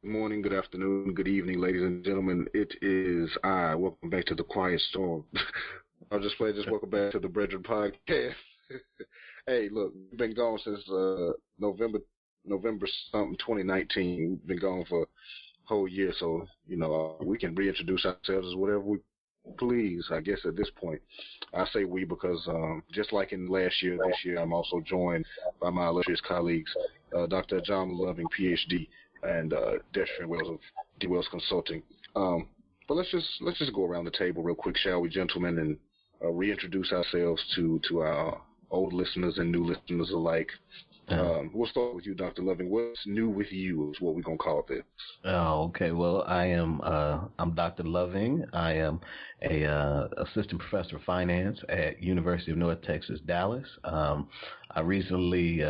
morning, good afternoon, good evening, ladies and gentlemen. It is I. Welcome back to the Quiet Storm. I'll just play. Just welcome back to the BREADren podcast. Hey, look, we've been gone since November something 2019. We've been gone for a whole year, so we can reintroduce ourselves as whatever we please. I guess at this point, I say we because just like in last year, this year I'm also joined by my illustrious colleagues, Dr. John Loving, PhD, and Destrin Wells of D. Wells Consulting. But let's just go around the table real quick, shall we, gentlemen, and reintroduce ourselves to our old listeners and new listeners alike. We'll start with you, Dr. Loving. What's new with you is what we're gonna call this. Oh, okay. Well, I'm Dr. Loving. I am a assistant professor of finance at University of North Texas, Dallas. I recently,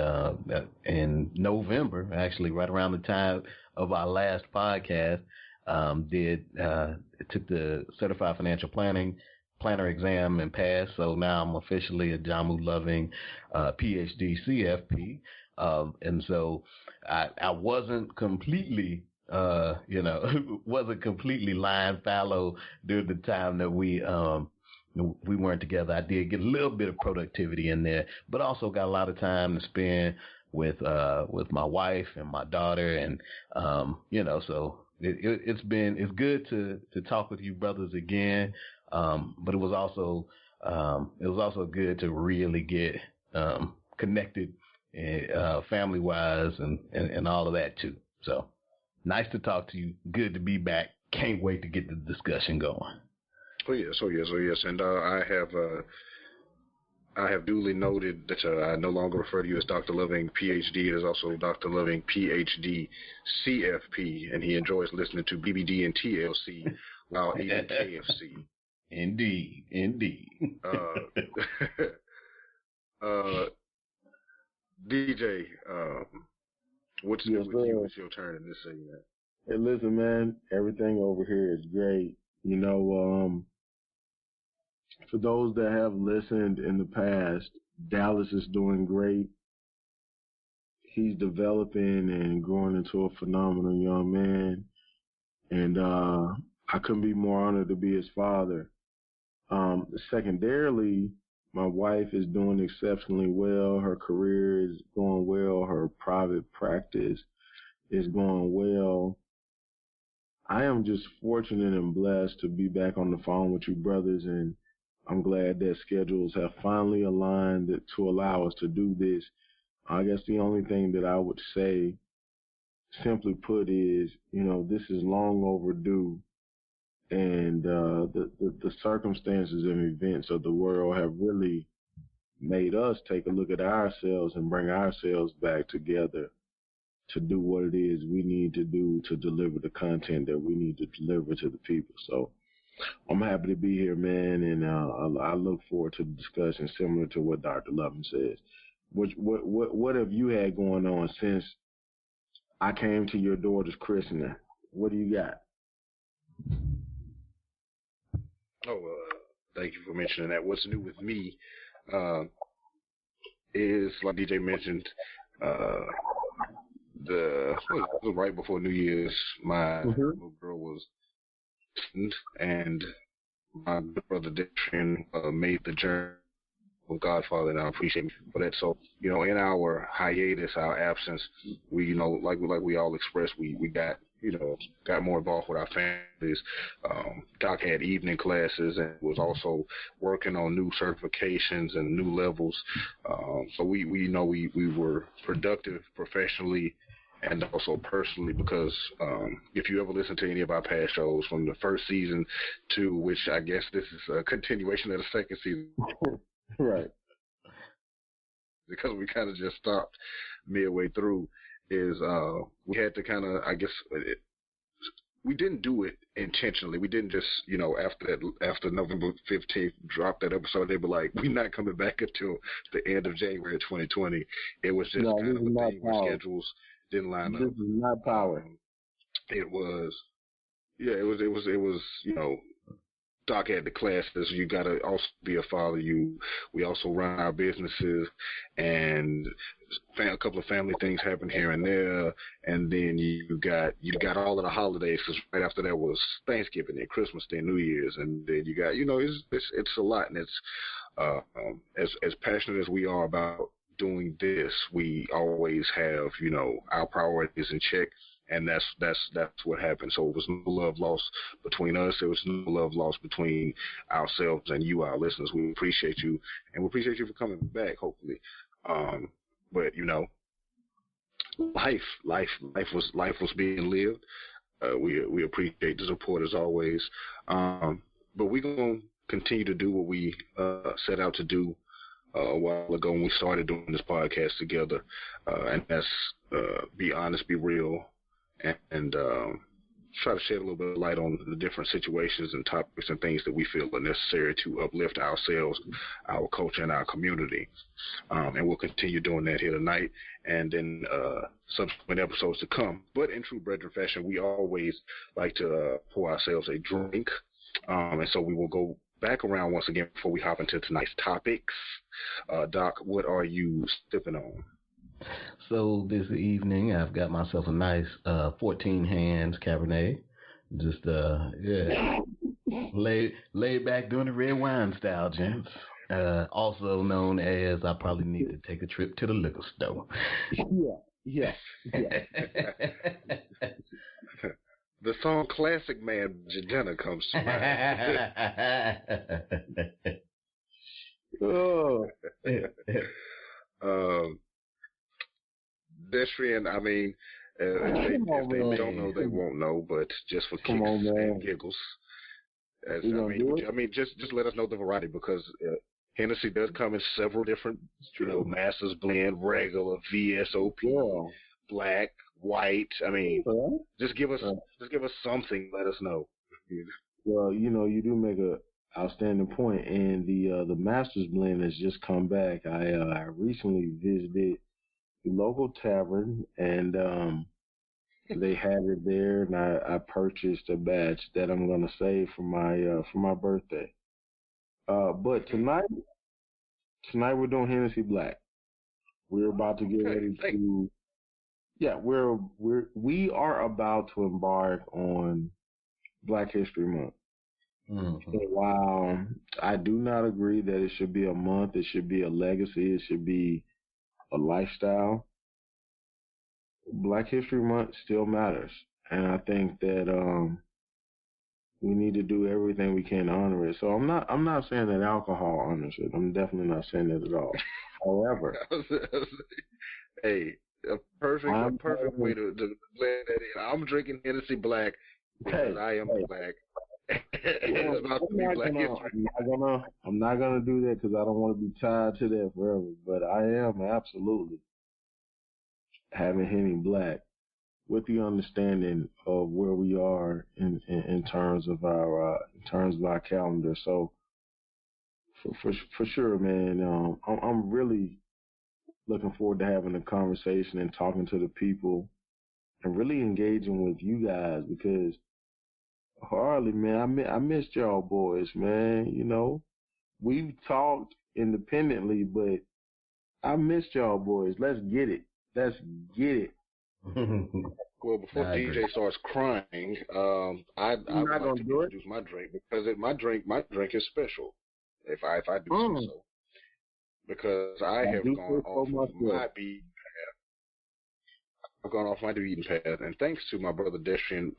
in November, actually right around the time of our last podcast, took the Certified Financial Planner exam and passed. So now I'm officially a Jamu Loving PhD CFP. And so I wasn't completely wasn't completely lying fallow during the time that we weren't together. I did get a little bit of productivity in there, but also got a lot of time to spend with my wife and my daughter, and so it's good to talk with you brothers again. But it was also good to really get connected, family wise and all of that too. So nice to talk to you. Good to be back. Can't wait to get the discussion going. Oh yes. And I have duly noted that I no longer refer to you as Dr. Loving, PhD. It is also Dr. Loving, PhD, CFP, and he enjoys listening to BBD and TLC while eating KFC. Indeed. DJ, what's new with you? It's your turn in this segment. Hey, listen, man, everything over here is great. For those that have listened in the past, Dallas is doing great. He's developing and growing into a phenomenal young man. And I couldn't be more honored to be his father. Secondarily, my wife is doing exceptionally well. Her career is going well. Her private practice is going well. I am just fortunate and blessed to be back on the phone with you brothers, and I'm glad that schedules have finally aligned to allow us to do this. I guess the only thing that I would say, simply put, is, this is long overdue. And the circumstances and events of the world have really made us take a look at ourselves and bring ourselves back together to do what it is we need to do to deliver the content that we need to deliver to the people. So I'm happy to be here, man, and I look forward to the discussion, similar to what Dr. Loving says. What have you had going on since I came to your daughter's christening? What do you got? Oh, thank you for mentioning that. What's new with me is, like DJ mentioned, right before New Year's, my little girl was, and my brother Destrin made the journey of Godfather, and I appreciate him for that. So, in our hiatus, our absence, we, like we all expressed, we got more involved with our families. Doc had evening classes and was also working on new certifications and new levels. So we were productive professionally and also personally, because if you ever listen to any of our past shows from the first season to, which I guess this is a continuation of the second season. Right. Because we kind of just stopped midway through, is we had to kind of, I guess, we didn't do it intentionally. We didn't just, after November 15th, drop that episode. They were like, we're not coming back until the end of January 2020. It was just kind of a thing where schedules didn't line up. This is not power. It was Doc had the classes. You got to also be a father. We also run our businesses, and a couple of family things happen here and there, and then you got all of the holidays. Because right after that was Thanksgiving and Christmas and New Year's, and then you got it's a lot, and it's as passionate as we are about doing this, we always have our priorities in check, and that's what happened. So it was no love lost between us. There was no love lost between ourselves and you, our listeners. We appreciate you, and we appreciate you for coming back. Hopefully, but life was being lived. We appreciate the support as always. But we're gonna continue to do what we set out to do a while ago when we started doing this podcast together, and that's be honest, be real, and try to shed a little bit of light on the different situations and topics and things that we feel are necessary to uplift ourselves, our culture, and our community. And we'll continue doing that here tonight and in subsequent episodes to come. But in true BREADren fashion, we always like to pour ourselves a drink. And so we will go back around once again before we hop into tonight's topics. Doc, what are you sipping on? So this evening, I've got myself a nice 14 hands Cabernet. Just, laid back doing the red wine style, gents. Also known as I probably need to take a trip to the liquor store. Yeah. The song Classic Man by Jenna comes to mind. Oh. BREADren, I mean, if they don't know, they won't know, but just for kicks and giggles. Just let us know the variety, because Hennessy does come in several different, Masters Blend, regular, VSOP, black, white. I mean, just give us something. Let us know. Well, you do make a outstanding point, and the Masters Blend has just come back. I recently visited the local tavern, and they had it there, and I purchased a batch that I'm gonna save for my birthday. But tonight we're doing Hennessy Black. We're about to get ready to. Yeah, we are about to embark on Black History Month. Mm-hmm. So while I do not agree that it should be a month, it should be a legacy, it should be a lifestyle, Black History Month still matters. And I think that we need to do everything we can to honor it. So I'm not saying that alcohol honors it. I'm definitely not saying that at all. However, hey, a perfect way to blend that in. I'm drinking Hennessy Black because I am black. It's about to be Black History. I'm not gonna do that because I don't want to be tied to that forever. But I am absolutely having Henny Black with the understanding of where we are in terms of our calendar. So for sure, man, I'm really looking forward to having a conversation and talking to the people and really engaging with you guys, because Harley, man, I missed y'all boys, man. We've talked independently, but I missed y'all boys. Let's get it. Well, before DJ starts crying, I would like to introduce my drink, because my drink is special. If I do say so, because I have gone off my beaten path. I've gone off my beaten path, and thanks to my brother BREADren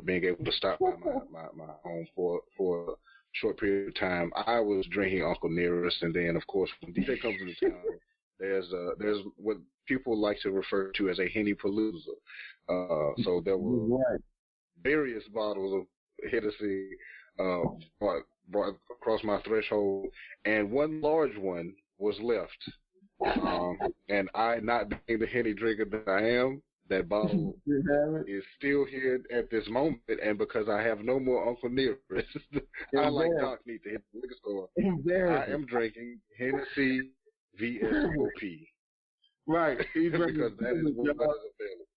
being able to stop by my home for a short period of time, I was drinking Uncle Nearest, and then of course when DJ comes into town, there's what people like to refer to as a Henny Palooza. So there were various bottles of Hennessy brought across my threshold, and one large one was left. And I, not being the Henny drinker that I am, that bottle is still here at this moment, and because I have no more Uncle Nearest, I like Doc need to hit the liquor store. I am drinking Hennessy VSOP. Right. Because that is what is available.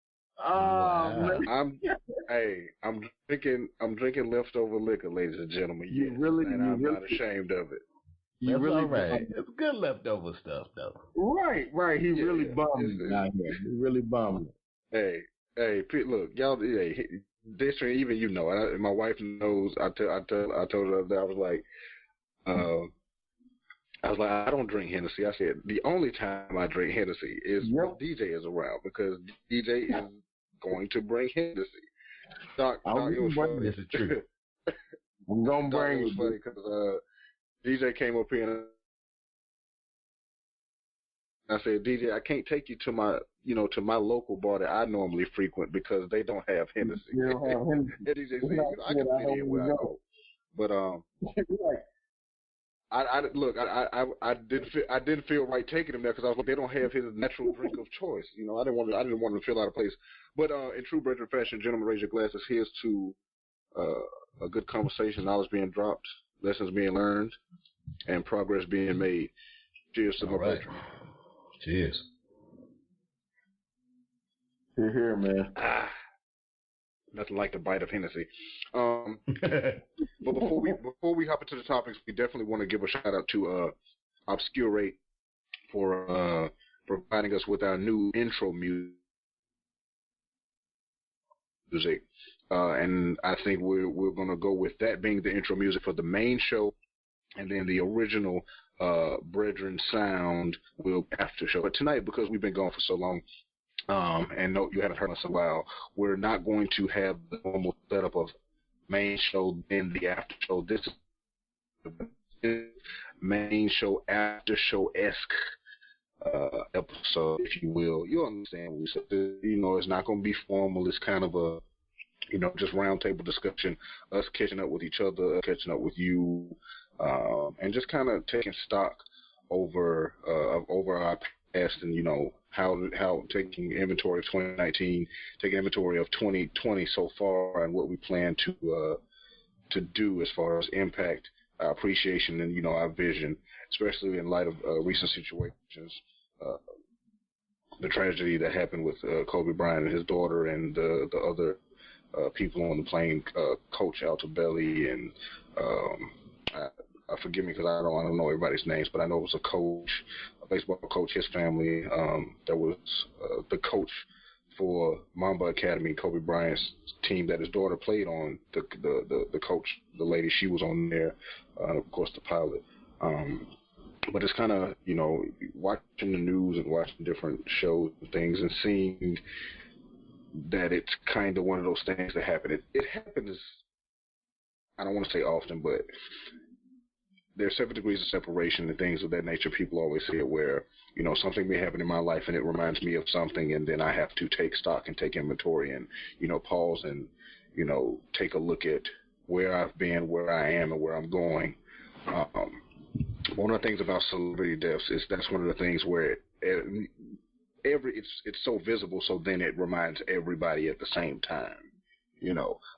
Oh Wow. man, I'm drinking leftover liquor, ladies and gentlemen. you Yes, really, and you I'm really, not ashamed of it. you That's really all right. bummed. It's good leftover stuff, though. Right. He Yeah, really yeah. bummed me out here. He really bummed me. Hey, look, y'all. Hey, this even you know. My wife knows. I told her that I was like, I don't drink Hennessy. I said the only time I drink Hennessy is when Yep. DJ is around because DJ is going to bring Hennessy. Doc, I'm it was gonna bring funny. This is true. I'm gonna Doc, bring it was it. funny because DJ came up here and I said, DJ, I can't take you to my local bar that I normally frequent because they don't have Hennessy. You don't have him. And DJ said, Like, I can I fit know in where where to I go. go. But I didn't feel right taking him there because I was like, they don't have his natural drink of choice. I didn't want him to feel out of place. But in true BREADren fashion, gentlemen, raise your glasses. Here's to a good conversation, knowledge being dropped, lessons being learned, and progress being made. Cheers to my All right. BREADren. Cheers. Here, man. Nothing like the bite of Hennessy. But before we hop into the topics, we definitely want to give a shout out to Obscurate for providing us with our new intro music. And I think we're gonna go with that being the intro music for the main show, and then the original BREADren sound will be after show. But tonight, because we've been gone for so long, and no, you haven't heard us in a while, we're not going to have the normal setup of main show then the after show. This is the main show after show esque episode, if you will. You'll understand what we said. It's not going to be formal. It's kind of a just roundtable discussion, us catching up with each other, catching up with you, and just kind of taking stock over our past, and how taking inventory of 2019, taking inventory of 2020 so far, and what we plan to do as far as impact, appreciation, and our vision, especially in light of recent situations. The tragedy that happened with Kobe Bryant and his daughter, and the other people on the plane, Coach Altobelli, and forgive me because I don't know everybody's names, but I know it was a baseball coach, his family. That was the coach for Mamba Academy, Kobe Bryant's team that his daughter played on. The coach, the lady, she was on there, and of course the pilot. But it's kind of watching the news and watching different shows and things and seeing that it's kind of one of those things that happen. It happens, I don't want to say often, but there's 7 degrees of separation and things of that nature. People always say it where, something may happen in my life and it reminds me of something, and then I have to take stock and take inventory and, pause and, take a look at where I've been, where I am, and where I'm going. One of the things about celebrity deaths is that's one of the things where it's so visible, so then it reminds everybody at the same time.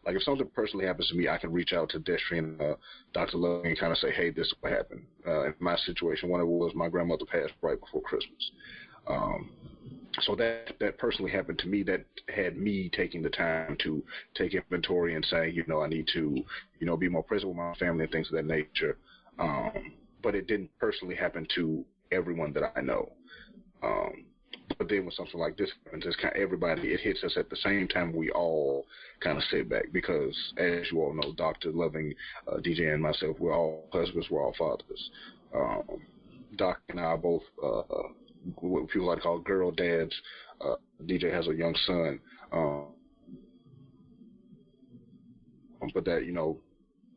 Like if something personally happens to me, I can reach out to Destry and Dr. Love and kind of say, hey, this is what happened. In my situation, one of it was my grandmother passed right before Christmas. So that personally happened to me. That had me taking the time to take inventory and say, I need to, be more present with my family and things of that nature. But it didn't personally happen to everyone that I know. But then when something like this happens, it's kind of everybody, it hits us at the same time. We all kind of sit back because, as you all know, Dr. Loving, DJ, and myself, we're all husbands, we're all fathers. Doc and I are both what people like to call girl dads. DJ has a young son.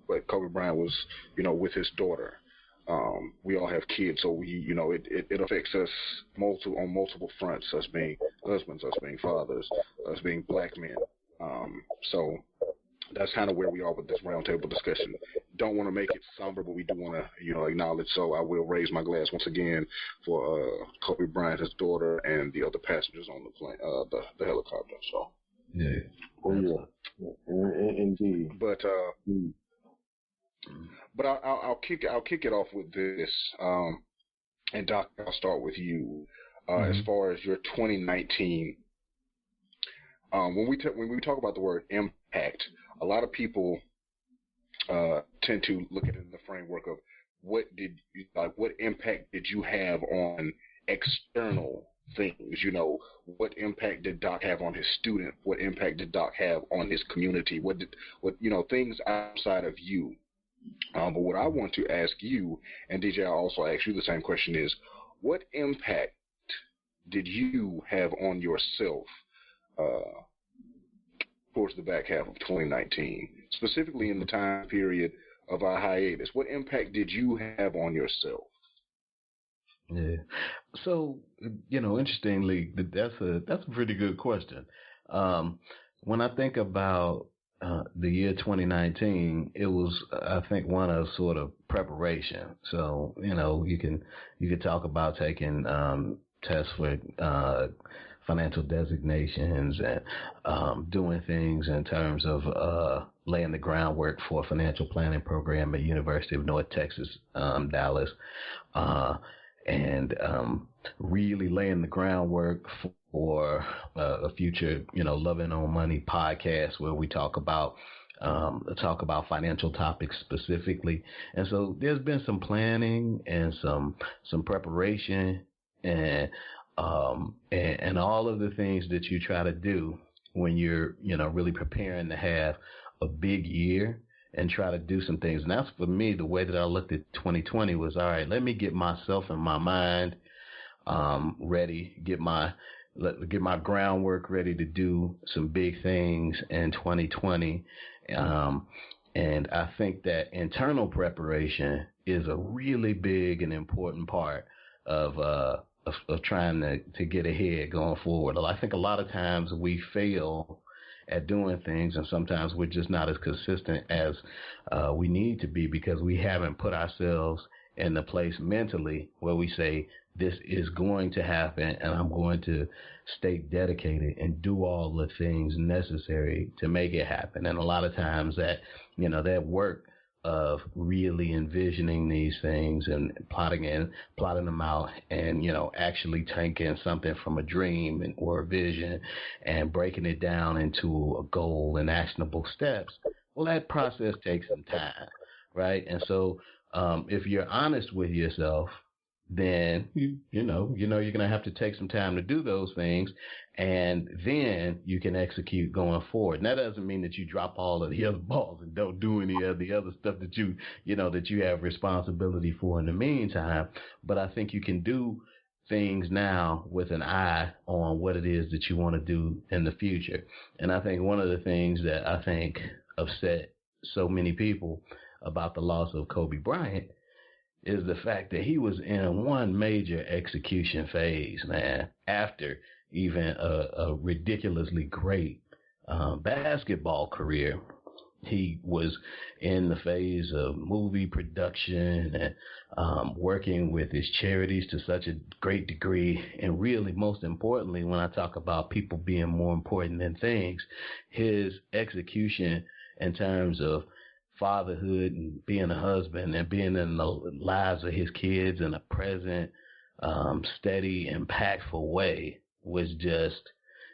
But Kobe Bryant was, with his daughter. We all have kids, so it affects us on multiple fronts, us being husbands, us being fathers, us being black men. So that's kind of where we are with this roundtable discussion. Don't want to make it somber, but we do want to, acknowledge. So I will raise my glass once again for Kobe Bryant, his daughter, and the other passengers on the plane, the helicopter. So Yeah. Oh yeah. Indeed. But I'll kick it off with this. And Doc, I'll start with you. As far as your 2019 when we talk about the word impact, a lot of people tend to look at it in the framework of what impact did you have on external things? You know, what impact did Doc have on his student? What impact did Doc have on his community? What things outside of you? But what I want to ask you, and DJ, I'll also ask you the same question: is what impact did you have on yourself towards the back half of 2019, specifically in the time period of our hiatus? What impact did you have on yourself? Yeah. So, interestingly, that's a pretty good question. When I think about the year 2019, it was, I think, one of sort of preparation. So, you could talk about taking tests for financial designations and doing things in terms of laying the groundwork for a financial planning program at University of North Texas, Dallas, and really laying the groundwork for a future, Loving on Money podcast where we talk about financial topics specifically. And so there's been some planning and some preparation and all of the things that you try to do when you're, really preparing to have a big year and try to do some things. And that's, for me, the way that I looked at 2020 was, all right, let me get myself and my mind ready, get my groundwork ready to do some big things in 2020. And I think that internal preparation is a really big and important part of trying to get ahead going forward. I think a lot of times we fail at doing things, and sometimes we're just not as consistent as we need to be because we haven't put ourselves in the place mentally where we say, this is going to happen and I'm going to stay dedicated and do all the things necessary to make it happen. And a lot of times that, that work of really envisioning these things and plotting them out and, actually taking something from a dream or a vision and breaking it down into a goal and actionable steps. Well, that process takes some time, right? And so if you're honest with yourself, then you're going to have to take some time to do those things, and then you can execute going forward. And that doesn't mean that you drop all of the other balls and don't do any of the other stuff that you have responsibility for in the meantime. But I think you can do things now with an eye on what it is that you want to do in the future. And I think one of the things that I think upset so many people about the loss of Kobe Bryant is the fact that he was in one major execution phase, man, after even a ridiculously great basketball career. He was in the phase of movie production and working with his charities to such a great degree. And really, most importantly, when I talk about people being more important than things, his execution in terms of fatherhood and being a husband and being in the lives of his kids in a present, steady, impactful way was just,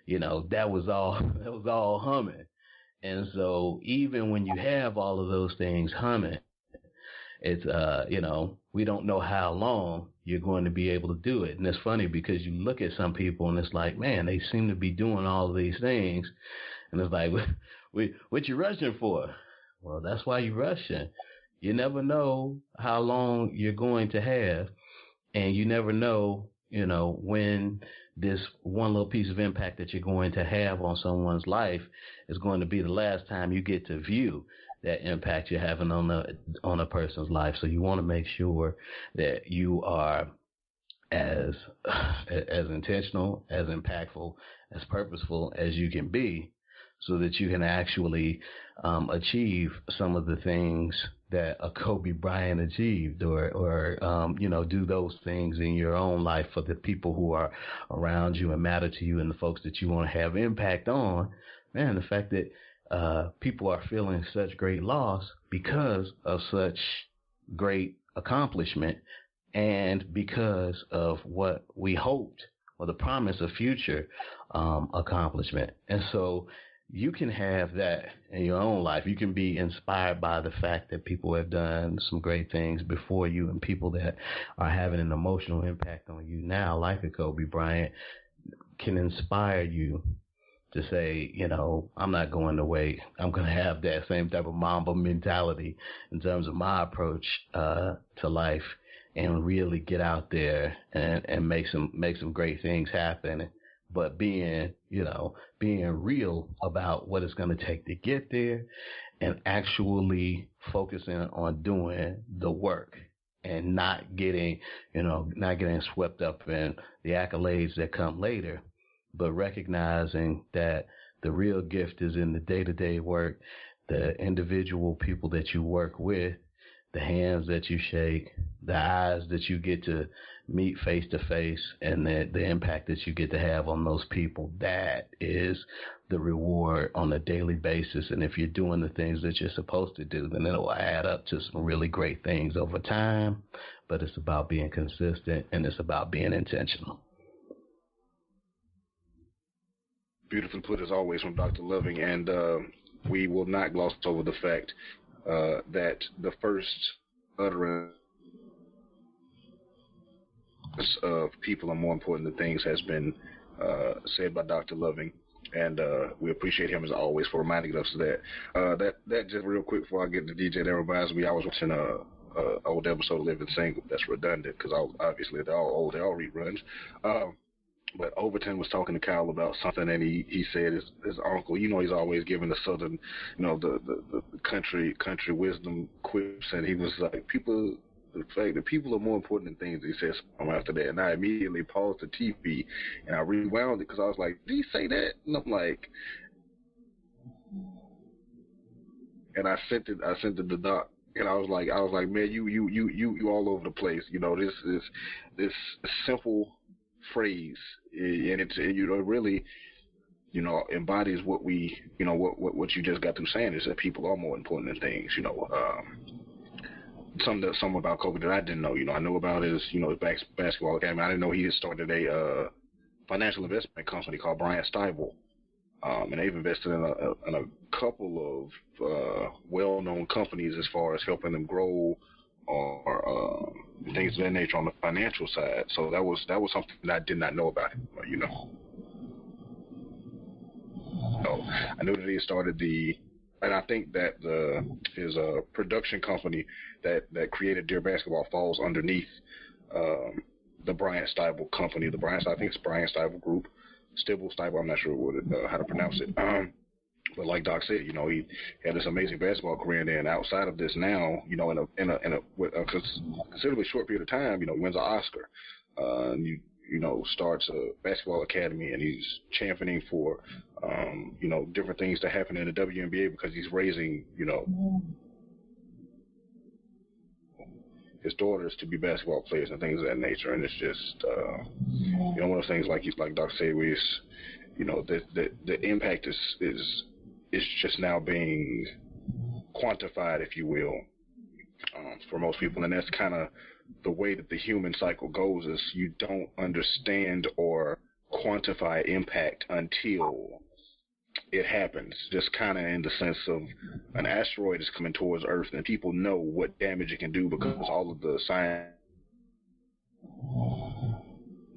that was all humming. And so even when you have all of those things humming, it's, we don't know how long you're going to be able to do it. And it's funny because you look at some people and it's like, man, they seem to be doing all of these things. And it's like, what you rushing for? Well, that's why you're rushing. You never know how long you're going to have, and you never know, when this one little piece of impact that you're going to have on someone's life is going to be the last time you get to view that impact you're having on a person's life. So you want to make sure that you are as intentional, as impactful, as purposeful as you can be, so that you can actually achieve some of the things that a Kobe Bryant achieved, or do those things in your own life for the people who are around you and matter to you and the folks that you want to have impact on. Man, the fact that people are feeling such great loss because of such great accomplishment and because of what we hoped, or the promise of future accomplishment. And so you can have that in your own life. You can be inspired by the fact that people have done some great things before you, and people that are having an emotional impact on you now, like a Kobe Bryant, can inspire you to say, I'm not going to wait. I'm going to have that same type of Mamba mentality in terms of my approach to life, and really get out there and make some great things happen. But being real about what it's going to take to get there, and actually focusing on doing the work, and not getting swept up in the accolades that come later, but recognizing that the real gift is in the day-to-day work, the individual people that you work with, the hands that you shake, the eyes that you get to meet face to face, and the impact that you get to have on those people. That is the reward on a daily basis. And if you're doing the things that you're supposed to do, then it'll add up to some really great things over time. But it's about being consistent, and it's about being intentional. Beautifully put, as always, from Dr. Loving. And we will not gloss over the fact that the first utterance of people are more important than things has been said by Dr. Loving, and we appreciate him as always for reminding us of that. That just real quick before I get to DJ, that reminds me, I was watching a old episode of Living Single. That's redundant because obviously they're all old, they're all reruns. But Overton was talking to Kyle about something, and he said his uncle, he's always giving the southern, the country wisdom quips, and he was like, the fact that people are more important than things. He said something after that, and I immediately paused the TV and I rewound it because I was like, did he say that? And I'm like, and I sent it to Doc, and I was like, man, you all over the place. This simple phrase, and it's really embodies what we what you just got through saying, is that people are more important than things. Some about Kobe that I didn't know. I knew about his basketball academy. I didn't know he had started a financial investment company called Bryant Stiebel, and they've invested in a couple of well-known companies as far as helping them grow or things of that nature on the financial side. So that was something that I did not know about him. So I knew that he started and I think that his production company that created Dear Basketball falls underneath the Bryant Stiebel company. I think it's Bryant Stiebel Group, Stiebel. I'm not sure how to pronounce it. But like Doc said, he had this amazing basketball career, and then outside of this now, in a considerably short period of time, he wins an Oscar. Starts a basketball academy, and he's championing for, different things to happen in the WNBA because he's raising, his daughters to be basketball players and things of that nature. And it's just, one of those things like Doc said, where it's, the impact is just now being quantified, if you will, for most people. And that's kind of the way that the human cycle goes, is you don't understand or quantify impact until it happens. Just kind of in the sense of an asteroid is coming towards Earth, and people know what damage it can do because all of the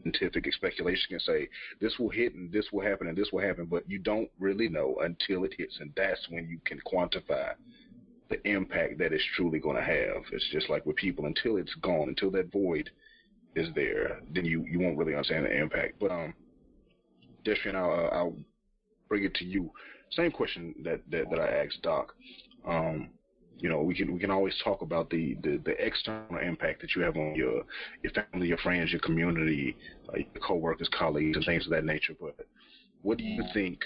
scientific speculation can say this will hit and this will happen and this will happen, but you don't really know until it hits, and that's when you can quantify the impact that it's truly going to have. It's just like with people, until it's gone, until that void is there, then you won't really understand the impact. But Deshrian, I'll bring it to you. Same question that I asked Doc. We can always talk about the external impact that you have on your family, your friends, your community, your coworkers, colleagues, and things of that nature. But what do you think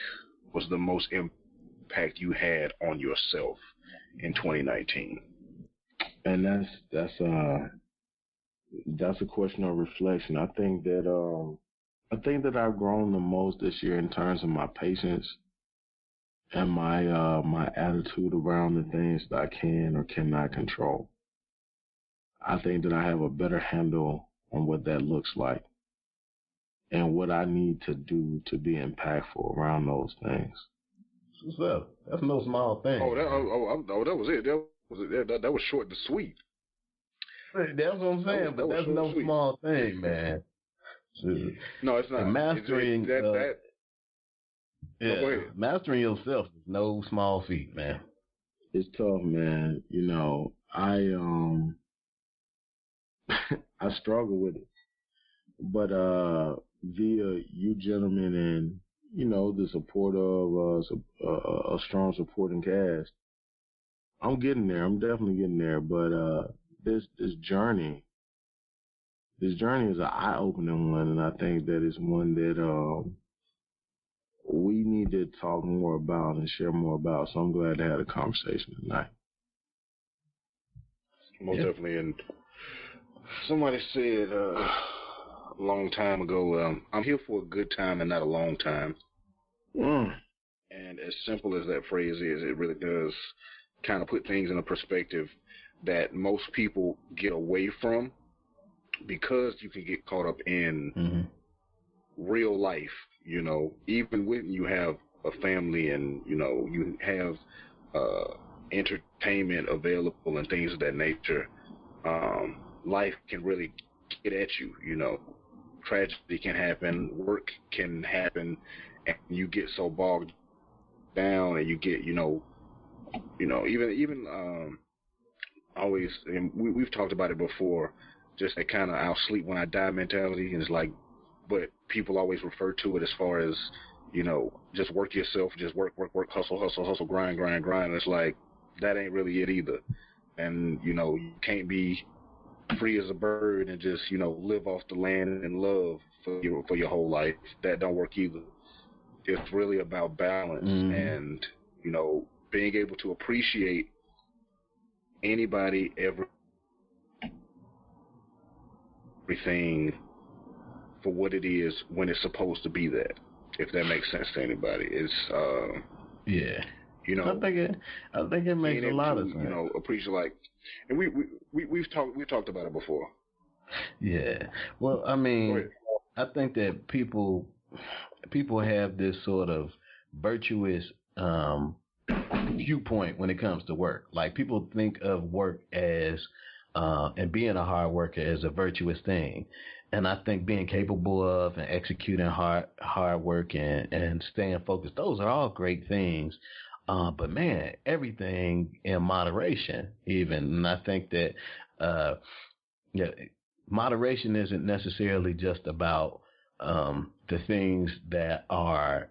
was the most impact you had on yourself in 2019? And that's a question of reflection. I think that I've grown the most this year in terms of my patience and my attitude around the things that I can or cannot control. I think that I have a better handle on what that looks like. and what I need to do to be impactful around those things. What's up? That's no small thing. That was it. That was short and sweet. That's what I'm saying, but that's no small thing, man. No, it's not. And mastering mastering yourself is no small feat, man. It's tough, man. You know, I I struggle with it, but via you gentlemen and the support of a strong supporting cast, I'm getting there. I'm definitely getting there. But this journey is an eye-opening one, and I think that it's one that we need to talk more about and share more about. So I'm glad to have a conversation tonight. Most definitely. And somebody said a long time ago, I'm here for a good time and not a long time. And as simple as that phrase is, it really does kind of put things in a perspective that most people get away from, because you can get caught up in real life, even when you have a family and, you have entertainment available and things of that nature. Life can really get at you, Tragedy can happen, work can happen, and you get so bogged down, and you get, even always, and we've talked about it before, just that kind of I'll sleep when I die mentality. And it's like, but people always refer to it as far as, just work yourself, just work, hustle, grind. And it's like, that ain't really it either. And, you can't be free as a bird and just, live off the land and love for your whole life. That don't work either. It's really about balance and, being able to appreciate anybody, everything for what it is when it's supposed to be that. If that makes sense to anybody, it's I think it makes a lot of sense. Appreciate, and we've talked about it before. Yeah. Well, I mean, I think that people have this sort of virtuous viewpoint when it comes to work. Like, people think of work as and being a hard worker as a virtuous thing. And I think being capable of and executing hard work and staying focused, those are all great things. But man, everything in moderation, even. And I think that moderation isn't necessarily just about the things that are,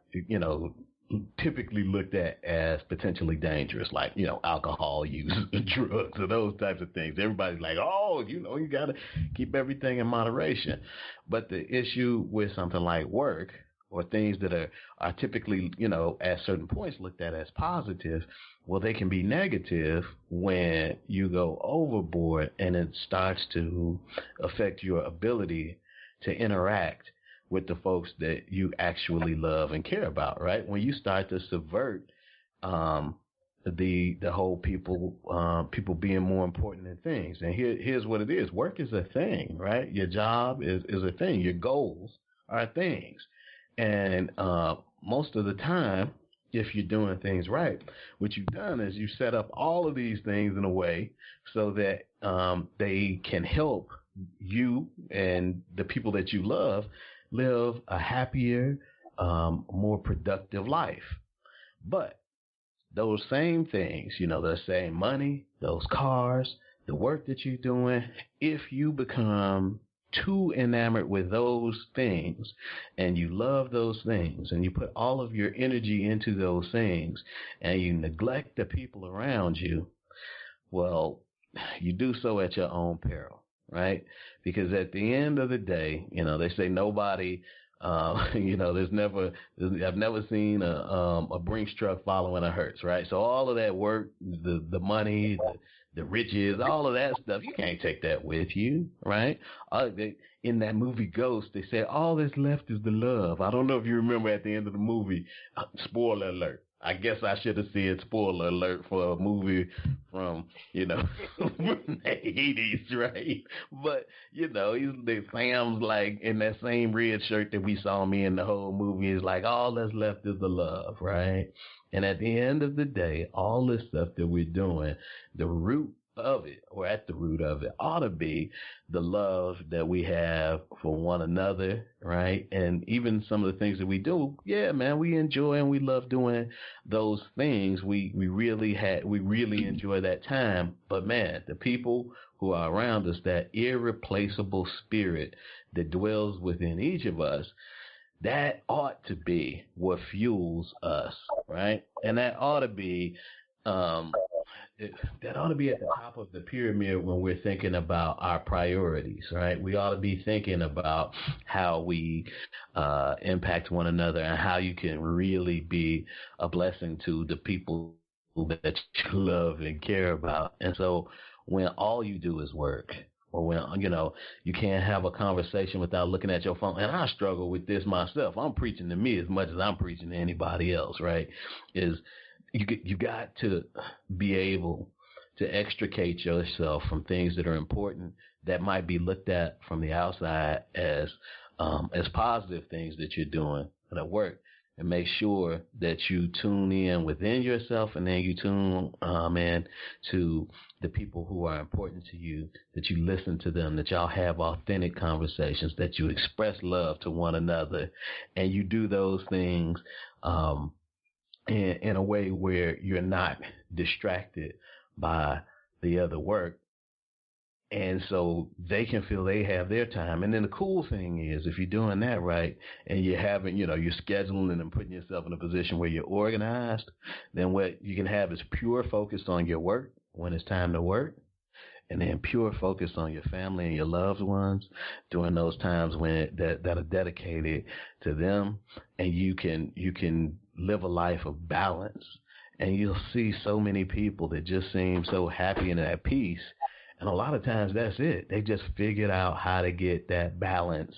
typically looked at as potentially dangerous, like, alcohol use, drugs, or those types of things. Everybody's like, oh, you got to keep everything in moderation. But the issue with something like work, or things that are typically, at certain points looked at as positive, well, they can be negative when you go overboard, and it starts to affect your ability to interact with the folks that you actually love and care about, right? When you start to subvert the whole people being more important than things. And here's what it is. Work is a thing, right? Your job is a thing. Your goals are things. And most of the time, if you're doing things right, what you've done is you set up all of these things in a way so that they can help you and the people that you love live a happier, more productive life. But those same things, the same money, those cars, the work that you're doing, if you become too enamored with those things and you love those things and you put all of your energy into those things and you neglect the people around you, well, you do so at your own peril. Right? Because at the end of the day, they say nobody, I've never seen a Brinks truck following a hearse, right? So all of that work, the money, the riches, all of that stuff, you can't take that with you, right? in that movie Ghost, they said all that's left is the love. I don't know if you remember at the end of the movie. Spoiler alert. I guess I should have said spoiler alert for a movie from, from the 80s, right? But, Sam's like in that same red shirt that we saw me in the whole movie is like, all that's left is the love, right? And at the end of the day, all this stuff that we're doing, the root of it, or at the root of it, ought to be the love that we have for one another, right? And even some of the things that we do, yeah, man, we enjoy and we love doing those things. We really enjoy that time. But man, the people who are around us, that irreplaceable spirit that dwells within each of us, that ought to be what fuels us, right? And that ought to be that ought to be at the top of the pyramid when we're thinking about our priorities, right? We ought to be thinking about how we impact one another and how you can really be a blessing to the people that you love and care about. And so when all you do is work, or when, you can't have a conversation without looking at your phone. And I struggle with this myself. I'm preaching to me as much as I'm preaching to anybody else, right? Is you got to be able to extricate yourself from things that are important that might be looked at from the outside as positive things that you're doing at work, and make sure that you tune in within yourself, and then you tune in to the people who are important to you, that you listen to them, that y'all have authentic conversations, that you express love to one another, and you do those things in a way where you're not distracted by the other work. And so they can feel they have their time. And then the cool thing is, if you're doing that right and you're having, you're scheduling and putting yourself in a position where you're organized, then what you can have is pure focus on your work when it's time to work, and then pure focus on your family and your loved ones during those times when that are dedicated to them. And you can live a life of balance, and you'll see so many people that just seem so happy and at peace. And a lot of times that's it. They just figured out how to get that balance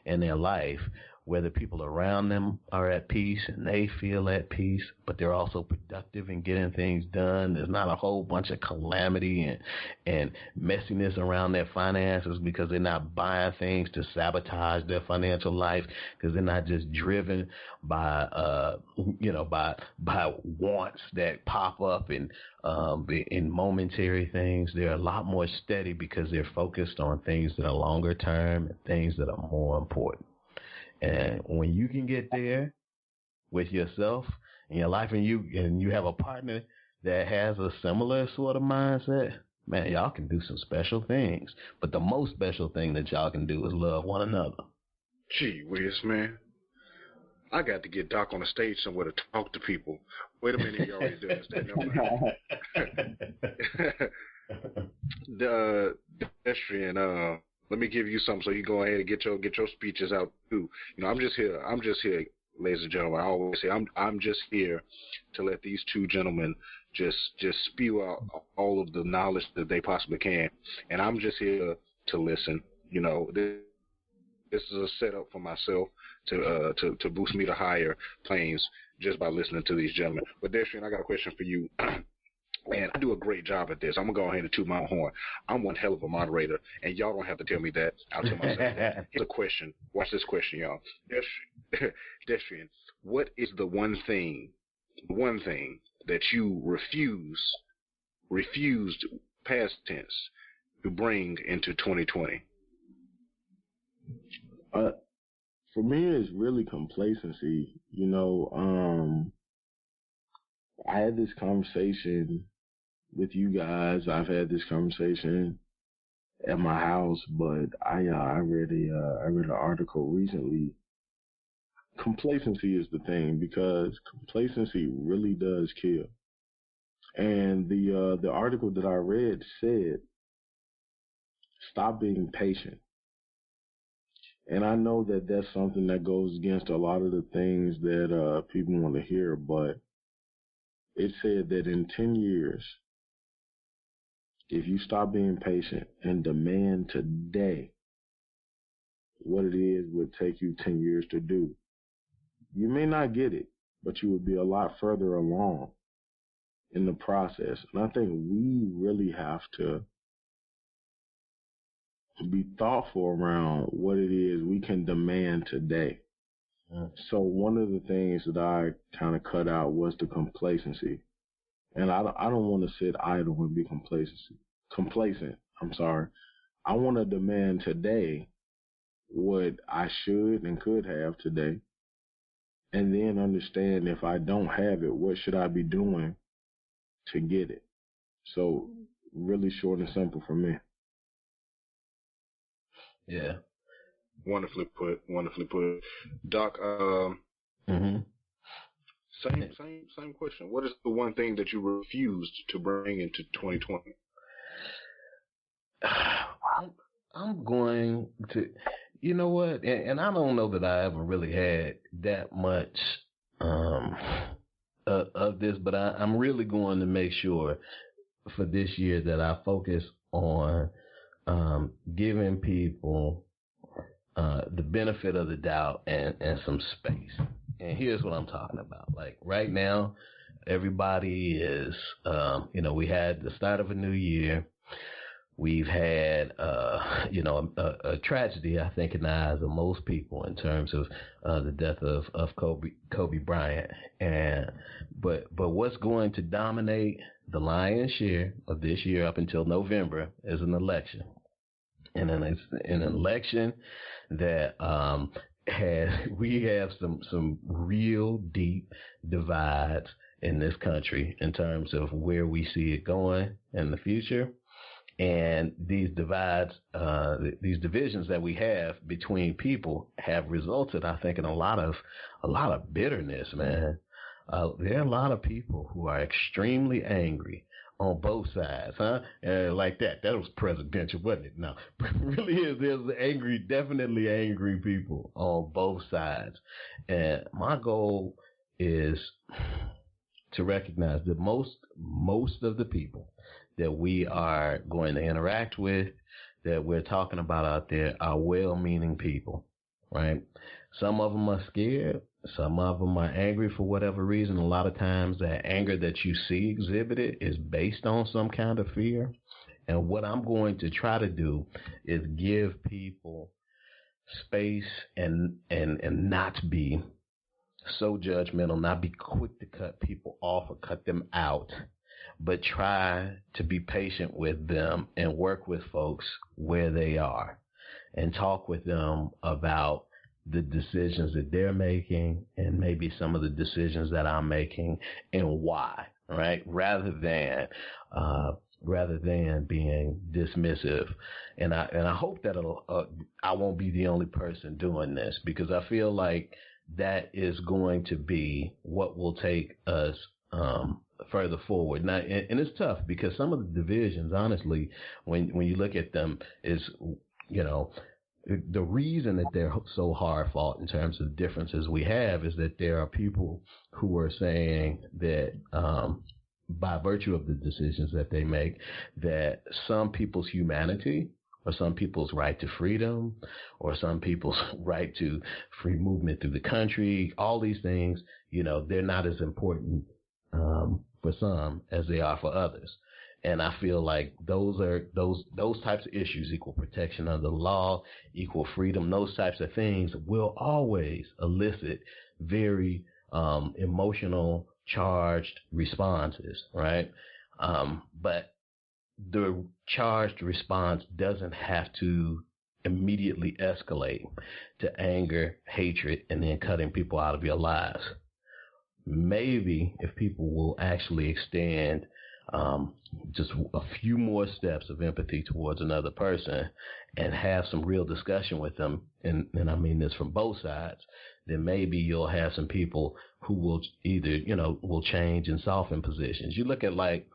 in their life, where the people around them are at peace and they feel at peace, but they're also productive in getting things done. There's not a whole bunch of calamity and messiness around their finances because they're not buying things to sabotage their financial life, because they're not just driven by wants that pop up in momentary things. They're a lot more steady because they're focused on things that are longer term and things that are more important. And when you can get there with yourself and your life, and you have a partner that has a similar sort of mindset, man, y'all can do some special things. But the most special thing that y'all can do is love one another. Gee whiz, man. I got to get Doc on the stage somewhere to talk to people. Wait a minute, you already doing this. Pedestrian, let me give you something so you go ahead and get your speeches out too. I'm just here, ladies and gentlemen. I always say I'm just here to let these two gentlemen just spew out all of the knowledge that they possibly can, and I'm just here to listen. This is a setup for myself to boost me to higher planes just by listening to these gentlemen. But Pedestrian, I got a question for you. Man, I do a great job at this. I'm going to go ahead and toot my own horn. I'm one hell of a moderator, and y'all don't have to tell me that. I'll tell myself that. Here's a question. Watch this question, y'all. Pedestrian, what is the one thing that you refused past tense to bring into 2020? For me, it's really complacency. I had this conversation with you guys. I've had this conversation at my house, but I read an article recently. Complacency is the thing, because complacency really does kill. And the article that I read said, stop being patient. And I know that that's something that goes against a lot of the things that people want to hear, but it said that in 10 years, if you stop being patient and demand today what it is would take you 10 years to do. You may not get it, but you would be a lot further along in the process. And I think we really have to be thoughtful around what it is we can demand today. So one of the things that I kind of cut out was the complacency. And I don't want to sit idle and be complacent. I'm sorry. I want to demand today what I should and could have today. And then understand if I don't have it, what should I be doing to get it? So really short and simple for me. Yeah. Wonderfully put. Doc, same question. What is the one thing that you refused to bring into 2020? I'm going to, you know what? And I don't know that I ever really had that much of this, but I'm really going to make sure for this year that I focus on giving people the benefit of the doubt and some space. And here's what I'm talking about. Like right now, everybody is, we had the start of a new year. We've had, a tragedy, I think, in the eyes of most people in terms of the death of Kobe Bryant. But what's going to dominate the lion's share of this year up until November is an election. And then it's an election that we have some real deep divides in this country in terms of where we see it going in the future. And these divides, these divisions that we have between people have resulted, I think, in a lot of bitterness, man. There are a lot of people who are extremely angry on both sides, huh? Like that. That was presidential, wasn't it? No, but it really is. There's definitely angry people on both sides. And my goal is to recognize that most of the people that we are going to interact with, that we're talking about out there, are well-meaning people, right? Some of them are scared. Some of them are angry for whatever reason. A lot of times that anger that you see exhibited is based on some kind of fear. And what I'm going to try to do is give people space and not be so judgmental, not be quick to cut people off or cut them out, but try to be patient with them and work with folks where they are and talk with them about the decisions that they're making and maybe some of the decisions that I'm making and why, right? Rather than being dismissive. And I hope that I won't be the only person doing this, because I feel like that is going to be what will take us further forward. Now, and it's tough because some of the divisions, honestly, when you look at them, is, the reason that they're so hard fought in terms of differences we have is that there are people who are saying that, by virtue of the decisions that they make, that some people's humanity or some people's right to freedom or some people's right to free movement through the country, all these things, they're not as important for some as they are for others. And I feel like those types of issues, equal protection under the law, equal freedom, those types of things will always elicit very emotional, charged responses, right? But the charged response doesn't have to immediately escalate to anger, hatred, and then cutting people out of your lives. Maybe if people will actually extend just a few more steps of empathy towards another person and have some real discussion with them, and I mean this from both sides, then maybe you'll have some people who will either, will change and soften positions. You look at like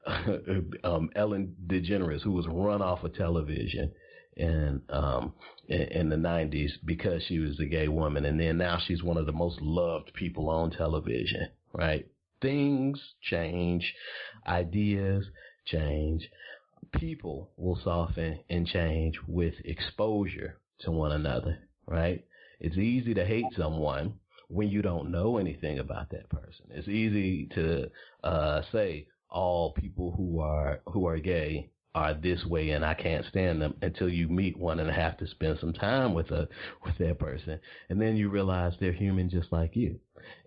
Ellen DeGeneres, who was run off of television in the 90s because she was a gay woman, and then now she's one of the most loved people on television, right? Things change, ideas change, people will soften and change with exposure to one another, right? It's easy to hate someone when you don't know anything about that person. It's easy to say all people who are gay are this way and I can't stand them until you meet one and have to spend some time with that person, and then you realize they're human just like you,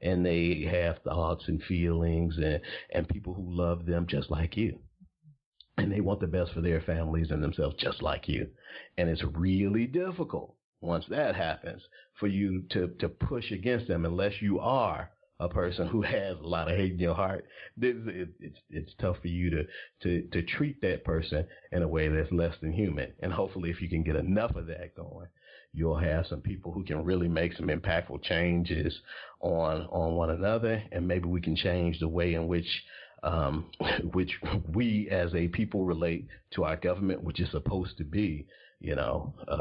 and they have thoughts and feelings and people who love them just like you, and they want the best for their families and themselves just like you. And it's really difficult once that happens for you to push against them unless you are a person who has a lot of hate in your heart. It's tough for you to treat that person in a way that's less than human. And hopefully if you can get enough of that going, you'll have some people who can really make some impactful changes on one another. And maybe we can change the way in which we as a people relate to our government, which is supposed to be,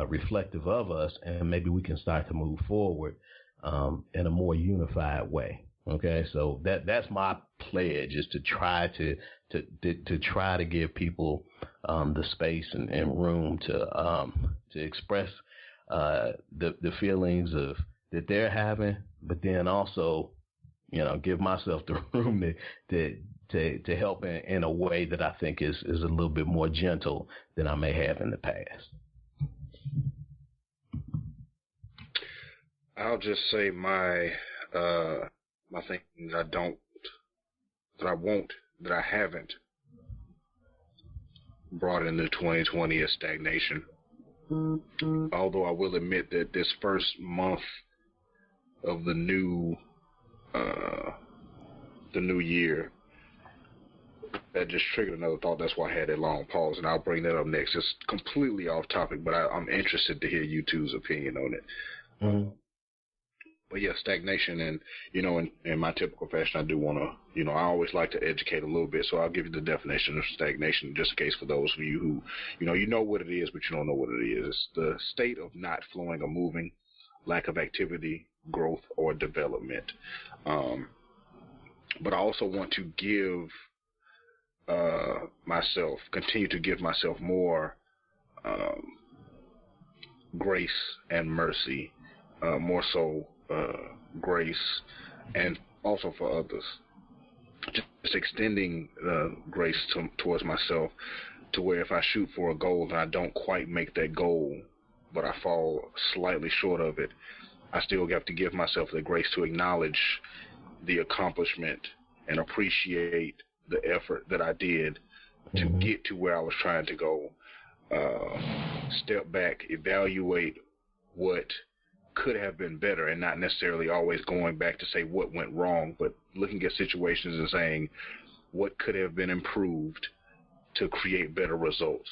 reflective of us. And maybe we can start to move forward in a more unified way. Okay, so that's my pledge, is to try to try to give people the space and room to express the feelings of that they're having, but then also give myself the room to help in a way that I think is a little bit more gentle than I may have in the past. I'll just say my thing that I haven't brought into 2020 is stagnation. Although I will admit that this first month of the new year, that just triggered another thought. That's why I had that long pause, and I'll bring that up next. It's completely off topic, but I'm interested to hear you two's opinion on it. Mm-hmm. But yeah, stagnation, and in my typical fashion, I do want to, I always like to educate a little bit, so I'll give you the definition of stagnation, just in case for those of you who, you know what it is, but you don't know what it is. It's the state of not flowing or moving, lack of activity, growth, or development. But I also want to continue to give myself more grace and mercy, more so grace, and also for others. Just extending grace towards myself, to where if I shoot for a goal and I don't quite make that goal, but I fall slightly short of it, I still have to give myself the grace to acknowledge the accomplishment and appreciate the effort that I did to get to where I was trying to go. Step back, evaluate what could have been better, and not necessarily always going back to say what went wrong, but looking at situations and saying what could have been improved to create better results.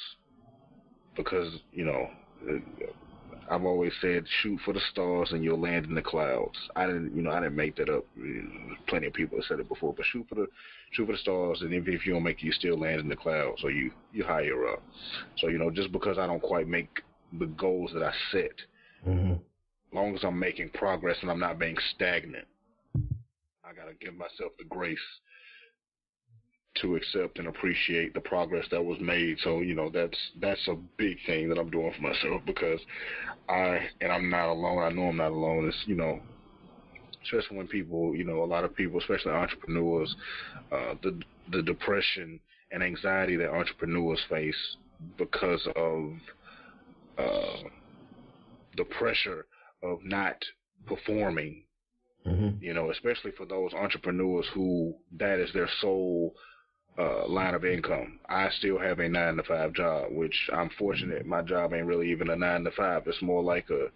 Because, I've always said, shoot for the stars and you'll land in the clouds. I didn't make that up. Plenty of people have said it before, but shoot for the stars, and even if you don't make it, you still land in the clouds, or you higher up. So, just because I don't quite make the goals that I set, as long as I'm making progress and I'm not being stagnant, I gotta give myself the grace to accept and appreciate the progress that was made. So, that's a big thing that I'm doing for myself, because I'm not alone. I know I'm not alone. It's, especially when people, a lot of people, especially entrepreneurs, the depression and anxiety that entrepreneurs face because of the pressure of not performing, especially for those entrepreneurs who that is their sole line of income. I still have a 9-to-5 job, which I'm fortunate. My job ain't really even a 9-to-5. It's more like a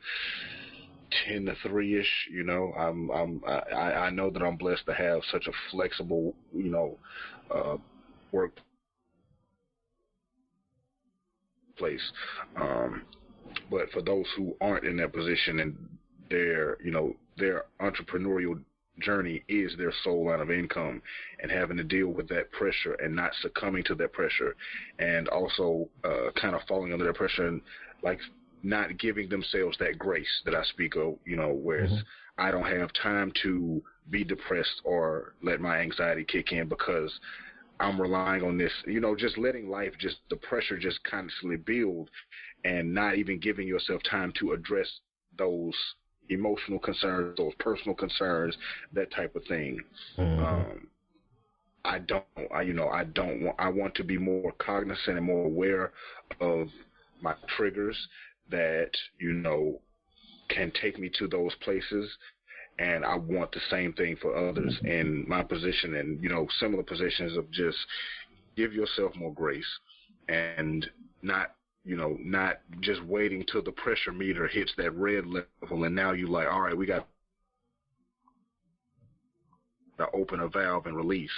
10-to-3-ish. I know that I'm blessed to have such a flexible, work place. But for those who aren't in that position, and their entrepreneurial journey is their sole line of income, and having to deal with that pressure and not succumbing to that pressure, and also kind of falling under that pressure, and like not giving themselves that grace that I speak of, whereas I don't have time to be depressed or let my anxiety kick in, because I'm relying on this, just letting life, just the pressure just constantly build, and not even giving yourself time to address those emotional concerns, those personal concerns, that type of thing. I don't, I don't want, I want to be more cognizant and more aware of my triggers that, can take me to those places. And I want the same thing for others in my position and, similar positions of just give yourself more grace and not, not just waiting till the pressure meter hits that red level. And now you're like, all right, we got to open a valve and release.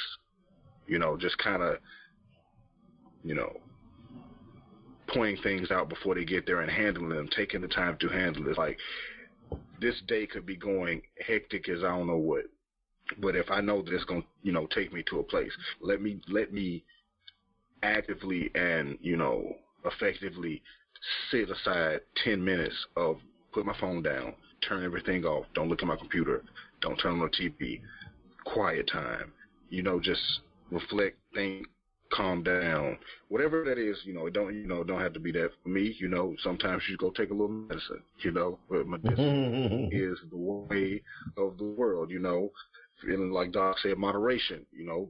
Just kind of, pointing things out before they get there and handling them, taking the time to handle it. Like, this day could be going hectic as I don't know what, but if I know that it's going to, take me to a place, let me actively and, effectively sit aside 10 minutes of put my phone down, turn everything off, don't look at my computer, don't turn on the TV, quiet time, just reflect, think, calm down, whatever that is. It don't have to be that for me. Sometimes you go take a little medicine. But medicine is the way of the world. Feeling like Doc said, moderation.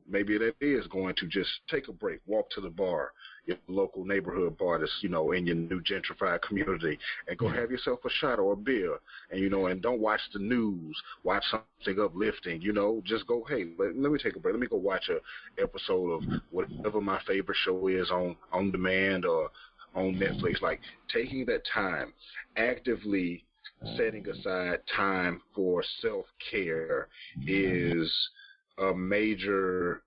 Maybe that is going to just take a break, walk to the bar, your local neighborhood bar that's in your new gentrified community, and go have yourself a shot or a beer, and and don't watch the news, watch something uplifting. Just go, hey, let me take a break, let me go watch a episode of whatever my favorite show is on demand or on Netflix. Like, taking that time, actively setting aside time for self-care is a major,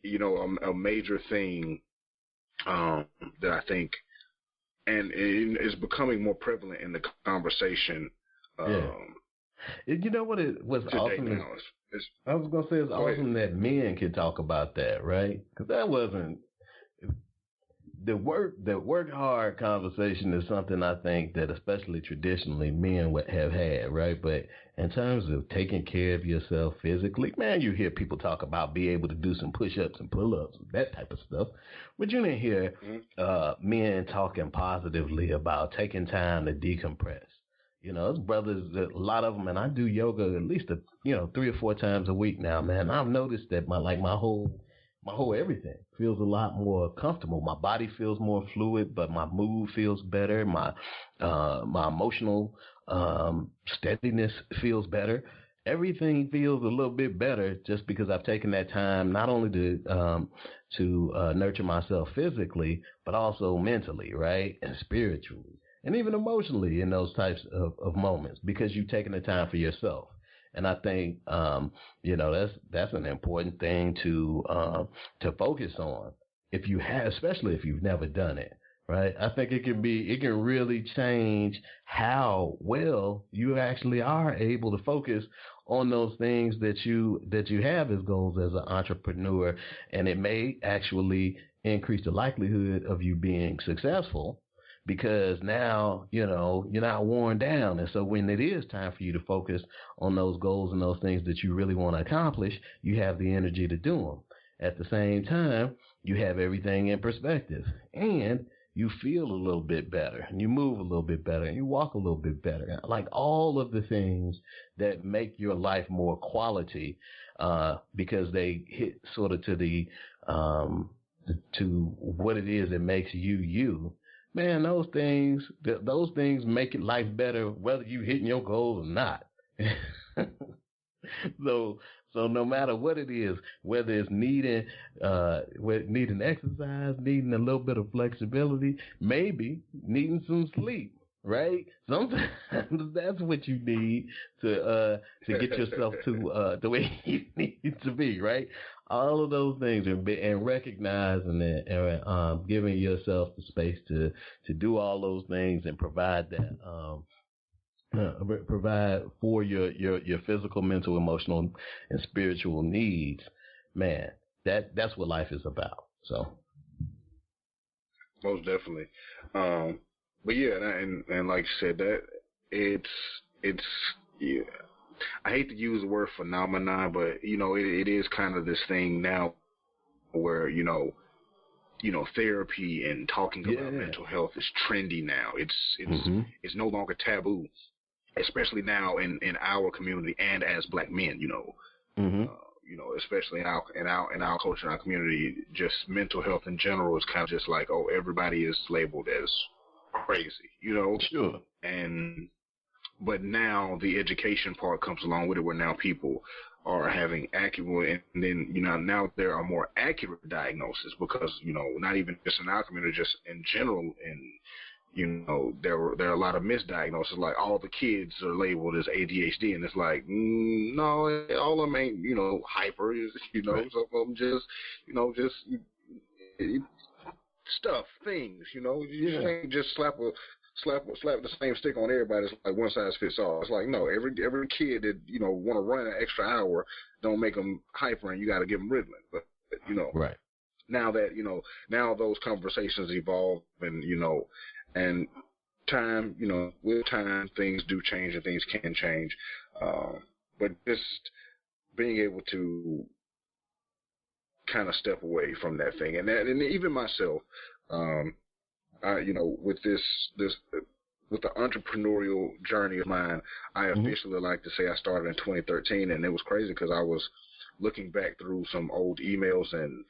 a major thing that I think, and it is becoming more prevalent in the conversation. You know what it was awesome? I was going to say it's awesome that men can talk about that, right? Because that wasn't the work hard conversation is something I think that especially traditionally men would have had, right? But in terms of taking care of yourself physically, man, you hear people talk about being able to do some push-ups and pull-ups and that type of stuff. But you didn't hear men talking positively about taking time to decompress. It's brothers, a lot of them, and I do yoga at least 3 or 4 times a week now, man. I've noticed that my whole everything feels a lot more comfortable. My body feels more fluid, but my mood feels better. My emotional steadiness feels better. Everything feels a little bit better just because I've taken that time not only to nurture myself physically, but also mentally, right, and spiritually, and even emotionally in those types of moments because you've taken the time for yourself. And I think, that's an important thing to focus on especially if you've never done it, right? I think it can really change how well you actually are able to focus on those things that you have as goals as an entrepreneur. And it may actually increase the likelihood of you being successful, because now, you're not worn down. And so when it is time for you to focus on those goals and those things that you really want to accomplish, you have the energy to do them. At the same time, you have everything in perspective and you feel a little bit better and you move a little bit better and you walk a little bit better. Like all of the things that make your life more quality, because they hit sort of to what it is that makes you. Man, those things make it life better whether you hitting your goals or not. So no matter what it is, whether it's needing exercise, needing a little bit of flexibility, maybe needing some sleep, right? Sometimes that's what you need to get yourself to the way you need to be, right? All of those things and recognizing it and giving yourself the space to do all those things and provide that provide for your physical, mental, emotional, and spiritual needs. Man, that's what life is about. So most definitely. But yeah, and like you said, that it's yeah. I hate to use the word phenomenon, but it is kind of this thing now where therapy and talking about mental health is trendy now. It's no longer taboo, especially now in our community and as black men. Especially in our culture, in our community, just mental health in general is kind of just like, oh, everybody is labeled as crazy, Sure. But now the education part comes along with it, where now people are having accurate, and then now there are more accurate diagnoses, because not even just in our community, just in general, and there are a lot of misdiagnoses. Like, all the kids are labeled as ADHD, and it's like, no, all of them ain't hyper. Right. Some of them just stuff, things. You just can't just slap the same stick on everybody. It's like one size fits all. It's like, no, every kid that want to run an extra hour, don't make them hyper, and you got to give them Ritalin. But Right. now that now those conversations evolve, and time, with time, things do change and things can change. But just being able to kind of step away from that thing, and even myself, with with the entrepreneurial journey of mine, I officially like to say I started in 2013, and it was crazy because I was looking back through some old emails and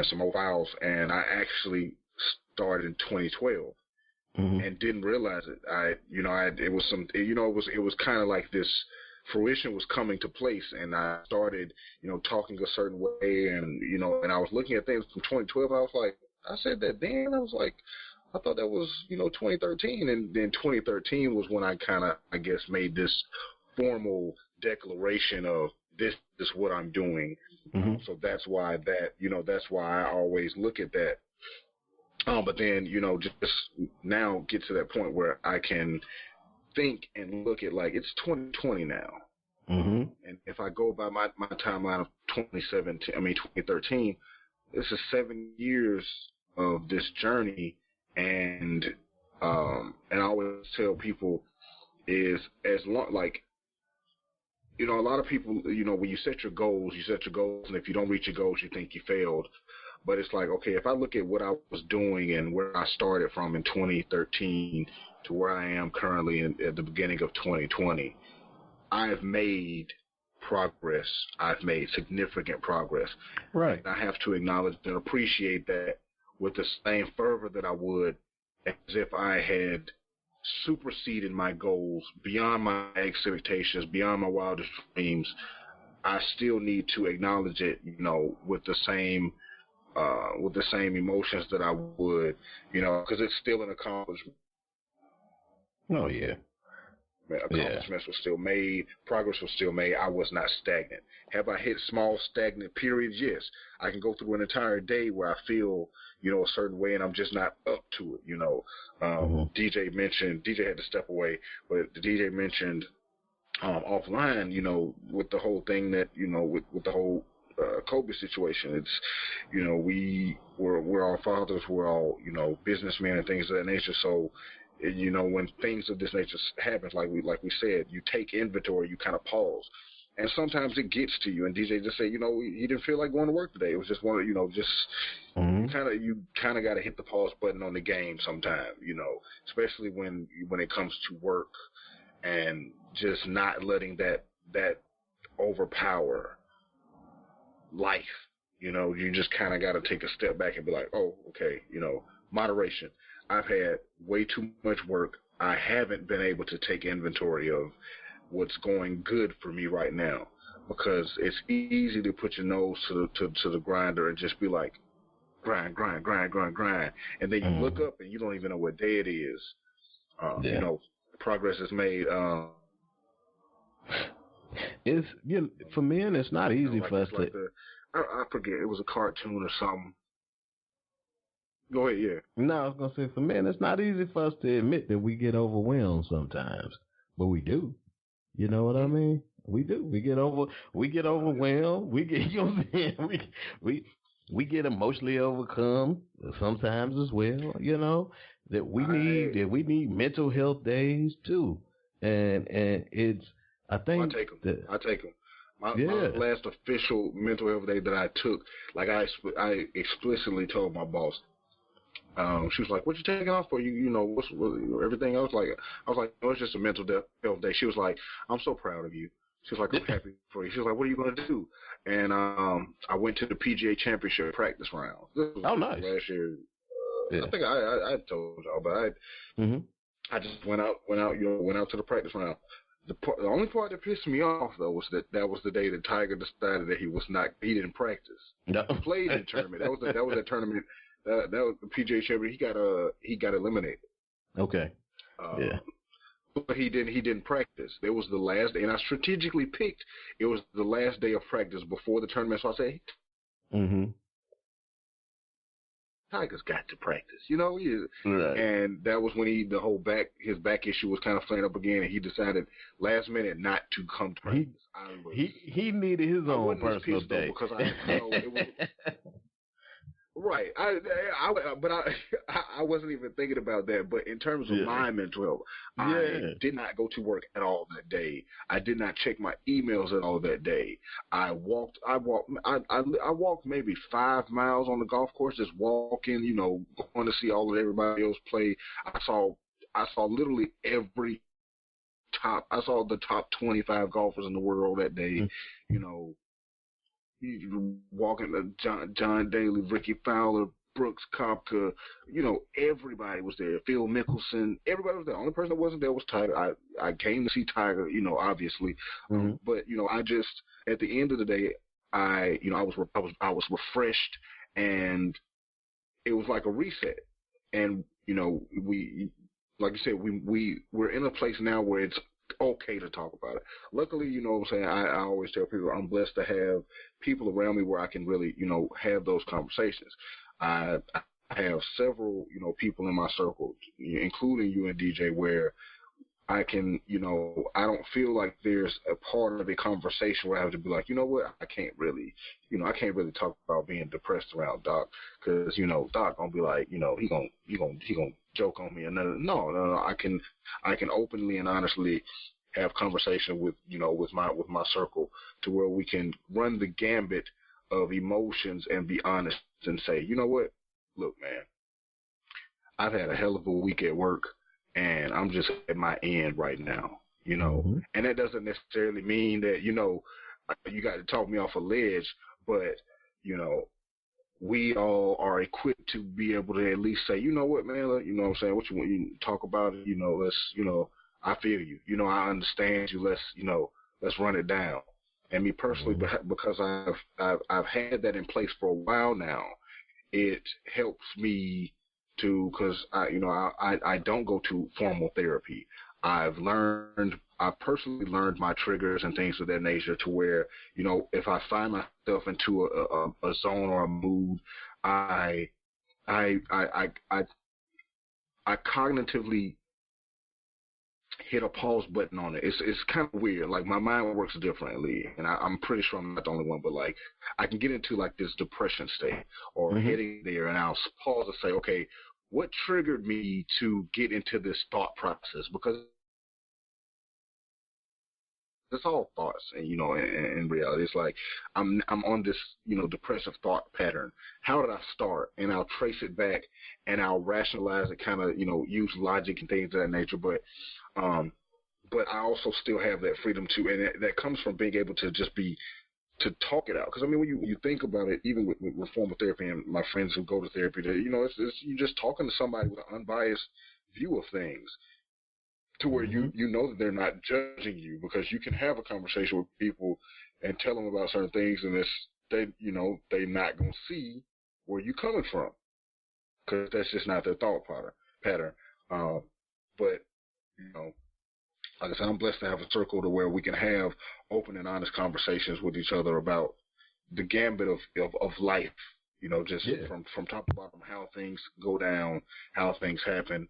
some old files, and I actually started in 2012 and didn't realize it. It was kind of like this fruition was coming to place, and I started, talking a certain way, and and I was looking at things from 2012. I said that then. I was like, I thought that was 2013, and then 2013 was when I kind of, I guess, made this formal declaration of this is what I'm doing. So that's why that's why I always look at that. But then just now get to that point where I can think and look at, like, it's 2020 now. And if I go by my timeline of 2013, this is 7 years of this journey, and I always tell people is, as long, like, a lot of people, when you set your goals, and if you don't reach your goals, you think you failed. But it's like, okay, if I look at what I was doing and where I started from in 2013 to where I am currently at the beginning of 2020, I've made progress. I've made significant progress. Right. And I have to acknowledge and appreciate that with the same fervor that I would as if I had superseded my goals, beyond my expectations, beyond my wildest dreams. I still need to acknowledge it, with the same emotions that I would, because it's still an accomplishment. Oh, yeah. Accomplishments were still made. Progress was still made. I was not stagnant. Have I hit small stagnant periods? Yes. I can go through an entire day where I feel, a certain way, and I'm just not up to it. DJ had to step away, but the DJ mentioned offline, with the whole thing that, with the whole Kobe situation. It's, we're all fathers, we're all, businessmen and things of that nature. So, when things of this nature happens, like we said, you take inventory, you kind of pause, and sometimes it gets to you. And DJ just said, he didn't feel like going to work today. It was just one, you kind of got to hit the pause button on the game sometime, especially when it comes to work, and just not letting that overpower life. You just kind of got to take a step back and be like, oh, okay, moderation. I've had way too much work. I haven't been able to take inventory of what's going good for me right now, because it's easy to put your nose to the grinder and just be like, grind, and then you look up and you don't even know what day it is. Progress is made. It's for men, it's not easy for us to. I forget, it was a cartoon or something. Go ahead, yeah. No, I was gonna say, for men, it's not easy for us to admit that we get overwhelmed sometimes, but we do. You know what I mean? We do. We get overwhelmed. We get, what I'm saying? We get emotionally overcome sometimes as well. That we need mental health days too, and it's. I think I take them. My last official mental health day that I took, like I explicitly told my boss. She was like, "What you taking off for? You know, what, everything else?" Like, I was like, "No, it's just a mental health day." She was like, "I'm so proud of you." She was like, "I'm happy for you." She was like, "What are you going to do?" And I went to the PGA Championship practice round. This was nice. last year. I think I told y'all, but I just went out, went out to the practice round. The only part that pissed me off though was that was the day that Tiger decided that he didn't practice. No. He played in the tournament. That was that tournament. That was the PGA Championship. He got eliminated. Okay. Yeah. But he didn't practice. It was the last day, and I strategically picked. It was the last day of practice before the tournament, so I said, Tiger's got to practice, Right. And that was when his back issue was kind of flaring up again, and he decided last minute not to come to practice. He needed his own personal day. Though, because it was right. But I wasn't even thinking about that. But in terms of my mental health, I did not go to work at all that day. I did not check my emails at all that day. I walked maybe 5 miles on the golf course, just walking, going to see all of everybody else play. I saw literally I saw the top 25 golfers in the world that day, walking John Daly, Ricky Fowler, Brooks Koepka, everybody was there. Phil Mickelson, everybody was there. The only person that wasn't there was Tiger. I came to see Tiger, obviously, but I just at the end of the day, I was refreshed, and it was like a reset. And we, like you said, we're in a place now where it's okay to talk about it. Luckily, what I'm saying, I always tell people I'm blessed to have people around me where I can really, have those conversations. I have several, people in my circle, including you and DJ, where I can, I don't feel like there's a part of the conversation where I have to be like, you know what, I can't really talk about being depressed around Doc, because Doc gonna be like, he gonna joke on me, and no, I can openly and honestly have conversation with my circle, to where we can run the gambit of emotions and be honest and say, you know what, look, man, I've had a hell of a week at work, and I'm just at my end right now, and that doesn't necessarily mean that, you got to talk me off a ledge, but, we all are equipped to be able to at least say, you know what, man, what I'm saying, what you want, you talk about it, let's, I feel you, I understand you, let's run it down. And me personally, because I've had that in place for a while now, it helps me to, because I don't go to formal therapy. I've personally learned my triggers and things of that nature, to where, if I find myself into a zone or a mood, I cognitively hit a pause button on it. It's kind of weird. Like, my mind works differently, and I'm pretty sure I'm not the only one. But like, I can get into like this depression state or heading there, and I'll pause and say, okay, what triggered me to get into this thought process? Because it's all thoughts, and in reality, it's like I'm on this depressive thought pattern. How did I start? And I'll trace it back, and I'll rationalize it, kind of use logic and things of that nature. But I also still have that freedom to, and that comes from being able to just to talk it out. Because I mean, when you think about it, even with formal therapy and my friends who go to therapy, it's you're just talking to somebody with an unbiased view of things, to where you know that they're not judging you, because you can have a conversation with people and tell them about certain things, and they're not gonna see where you're coming from, because that's just not their thought pattern. But like I said, I'm blessed to have a circle to where we can have open and honest conversations with each other about the gambit of life, just from top to bottom, how things go down, how things happen,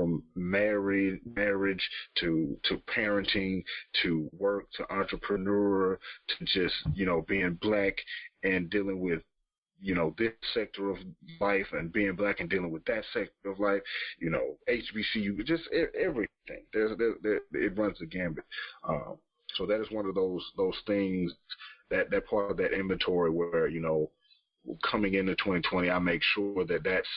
from marriage to parenting, to work, to entrepreneur, to just, being black and dealing with, this sector of life, and being black and dealing with that sector of life, HBCU, just everything. It runs the gambit. So that is one of those things that part of that inventory where, coming into 2020, I make sure that that's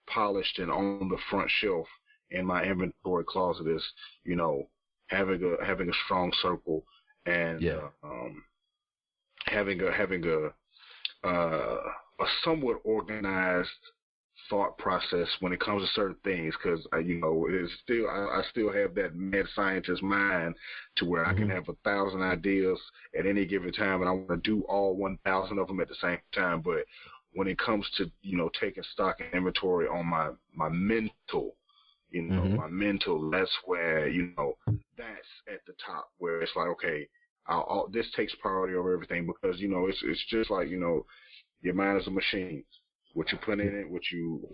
polished and on the front shelf in my inventory closet is, having a strong circle and having a somewhat organized thought process when it comes to certain things, because it's still I still have that mad scientist mind to where I can have 1,000 ideas at any given time, and I want to do all 1,000 of them at the same time. But when it comes to taking stock and inventory on my mental, my mental, that's where that's at the top where it's like, okay, this takes priority over everything, because it's just like your mind is a machine. What you put in it, what you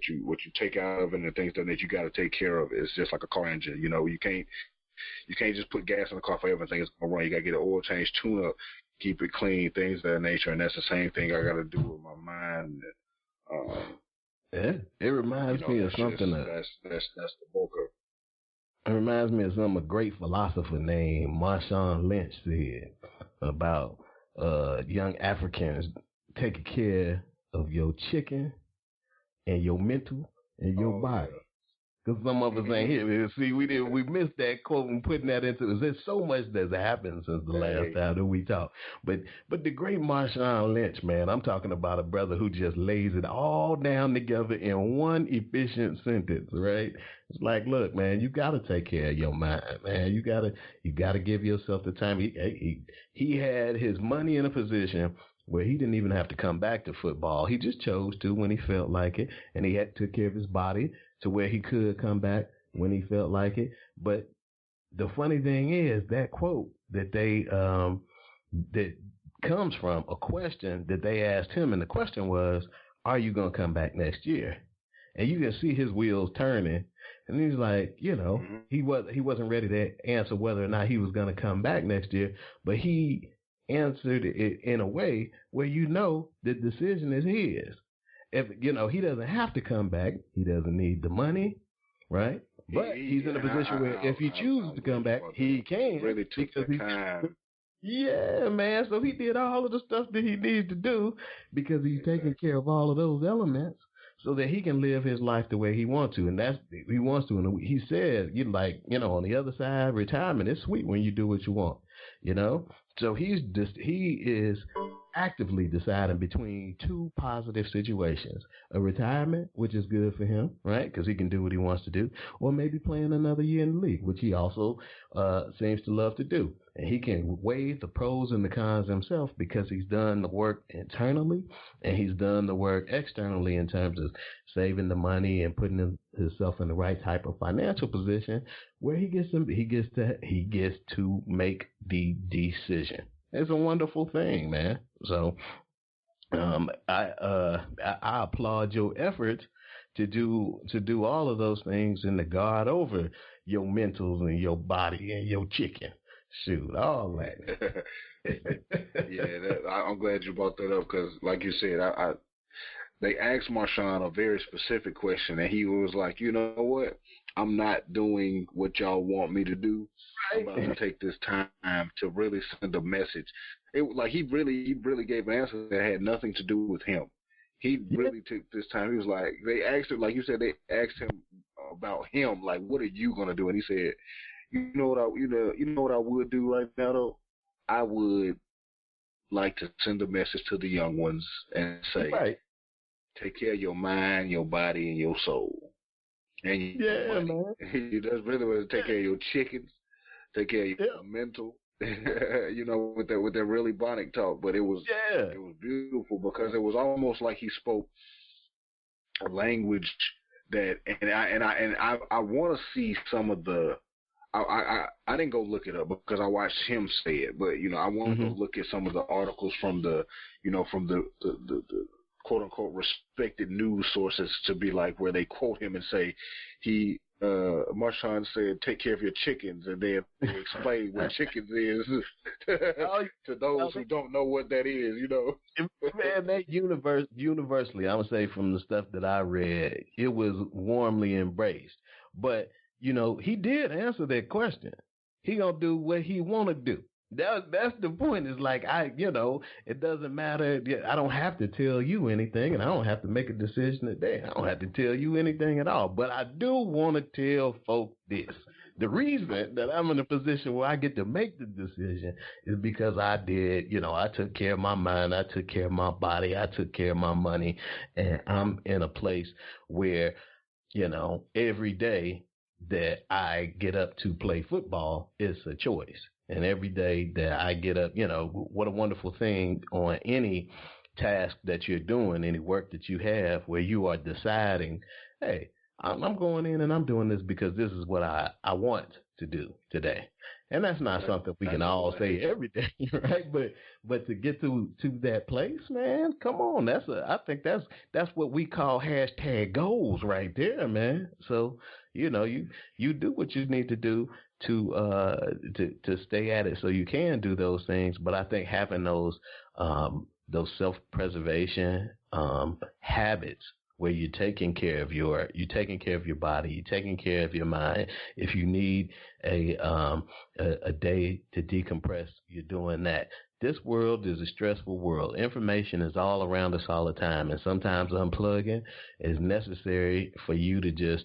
take out of it, and the things that you got to take care of. It's just like a car engine. You can't just put gas in the car for everything. It's gonna run. You got to get an oil change, tune up, keep it clean, things of that nature. And that's the same thing I got to do with my mind. It reminds me of something. That's the bulk of. It reminds me of something a great philosopher named Marshawn Lynch said about young Africans taking care of your chicken and your mental and your body. Because some of us ain't here. See, we missed that quote and putting that into it. There's so much that's happened since the last time that we talked. But the great Marshawn Lynch, man, I'm talking about a brother who just lays it all down together in one efficient sentence, right? It's like, look, man, you got to take care of your mind, man. You got to give yourself the time. He had his money in a position where he didn't even have to come back to football. He just chose to when he felt like it, and he took care of his body to where he could come back when he felt like it. But the funny thing is that quote that that comes from a question that they asked him, and the question was, "Are you going to come back next year?" And you can see his wheels turning, and he's like, he wasn't ready to answer whether or not he was going to come back next year, but he answered it in a way where the decision is his. If he doesn't have to come back, he doesn't need the money, right? But he's in a position where if he chooses to come back, he can. Really took the time. Yeah, man. So he did all of the stuff that he needs to do because he's taking care of all of those elements so that he can live his life the way he wants to, and he wants to. And he said, on the other side, retirement is sweet when you do what you want, So he is actively deciding between two positive situations: a retirement, which is good for him, right? Because he can do what he wants to do, or maybe playing another year in the league, which he also seems to love to do. And he can weigh the pros and the cons himself because he's done the work internally and he's done the work externally in terms of saving the money and putting himself in the right type of financial position where he gets to make the decision. It's a wonderful thing, man. So I applaud your efforts to do all of those things and to guard over your mentals and your body and your chicken. Shoot, all that. Yeah, I'm glad you brought that up because, like you said, they asked Marshawn a very specific question, and he was like, "You know what? I'm not doing what y'all want me to do. I'm about to take this time to really send a message." He really gave an answer that had nothing to do with him. He really took this time. He was like, they asked him, like you said, they asked him about him, like, "What are you gonna do?" And he said, "You know what I would do right now though? I would like to send a message to the young ones and say, take care of your mind, your body, and your soul." And man. That's really what take care of your chickens, take care of your mental, with that really bonic talk. But it was beautiful because it was almost like he spoke a language that, and I want to see some of the. I didn't go look it up because I watched him say it, but I want to go look at some of the articles from the quote unquote respected news sources to be like where they quote him and say Marshawn said, "Take care of your chickens," and then they explain what chickens is to those who don't know what that is. Man, that universally, I would say from the stuff that I read, it was warmly embraced. But he did answer that question. He gonna do what he want to do. That's the point. It's like it doesn't matter. I don't have to tell you anything, and I don't have to make a decision today. I don't have to tell you anything at all. But I do want to tell folk this. The reason that I'm in a position where I get to make the decision is because I did, I took care of my mind, I took care of my body, I took care of my money, and I'm in a place where, every day that I get up to play football is a choice. And every day that I get up, what a wonderful thing on any task that you're doing, any work that you have where you are deciding, hey, I'm going in and I'm doing this because this is what I want to do today. And that's not something we can all say every day, right? But to get to that place, man, come on. I think that's what we call hashtag goals right there, man. So, you do what you need to do to stay at it so you can do those things. But I think having those self-preservation habits where you're taking care of your body, you're taking care of your mind. If you need a day to decompress, you're doing that. This world is a stressful world. Information is all around us all the time, and sometimes unplugging is necessary for you to just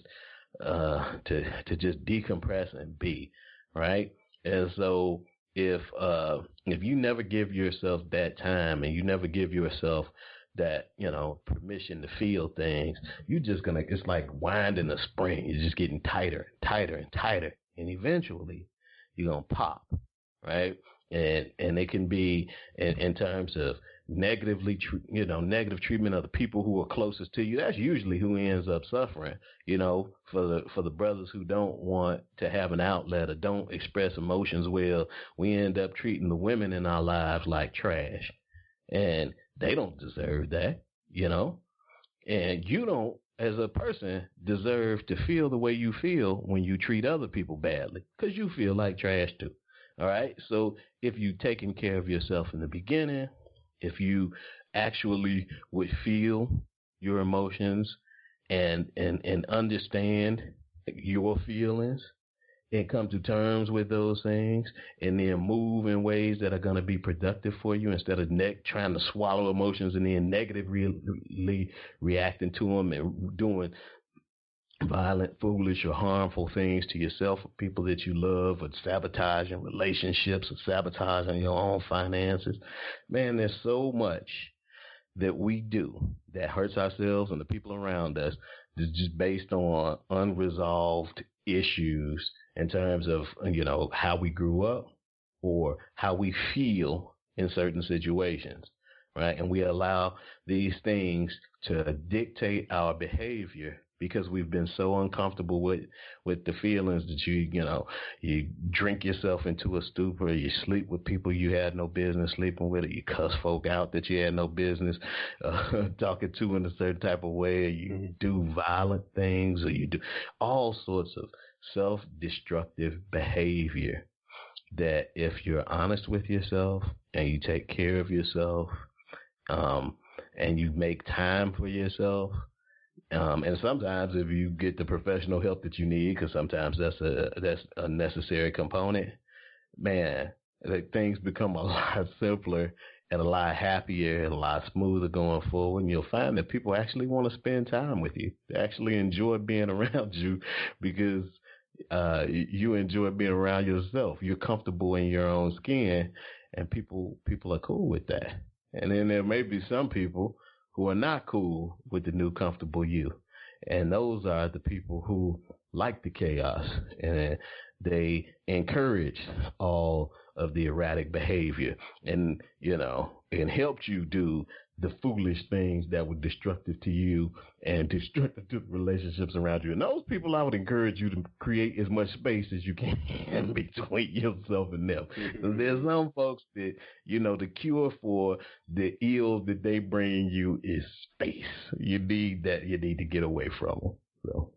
just decompress and be right. And so if you never give yourself that time and you never give yourself that, permission to feel things, it's like winding a spring. You're just getting tighter, tighter, and tighter. And eventually you're going to pop, right? And it can be in terms of negative treatment of the people who are closest to you. That's usually who ends up suffering, for the brothers who don't want to have an outlet or don't express emotions well. We end up treating the women in our lives like trash. And they don't deserve that, and you don't, as a person, deserve to feel the way you feel when you treat other people badly, because you feel like trash too. All right. So if you taking care of yourself in the beginning, if you actually would feel your emotions and understand your feelings and come to terms with those things and then move in ways that are going to be productive for you instead of trying to swallow emotions and then negatively reacting to them and doing violent, foolish, or harmful things to yourself or people that you love, or sabotaging relationships, or sabotaging your own finances. Man, there's so much that we do that hurts ourselves and the people around us that's just based on unresolved issues in terms of, how we grew up or how we feel in certain situations, right? And we allow these things to dictate our behavior because we've been so uncomfortable with the feelings that you drink yourself into a stupor, you sleep with people you had no business sleeping with, or you cuss folk out that you had no business talking to in a certain type of way, or you do violent things, or you do all sorts of self-destructive behavior that if you're honest with yourself and you take care of yourself, and you make time for yourself, and sometimes if you get the professional help that you need, because sometimes that's a necessary component, man, things become a lot simpler and a lot happier and a lot smoother going forward. And you'll find that people actually want to spend time with you. They actually enjoy being around you because you enjoy being around yourself. You're comfortable in your own skin, and people are cool with that. And then there may be some people who are not cool with the new comfortable you. And those are the people who like the chaos, and they encourage all of the erratic behavior and helped you do the foolish things that were destructive to you and destructive to the relationships around you. And those people, I would encourage you to create as much space as you can between yourself and them. So there's some folks that, the cure for the ill that they bring you is space. You need that. You need to get away from them. So.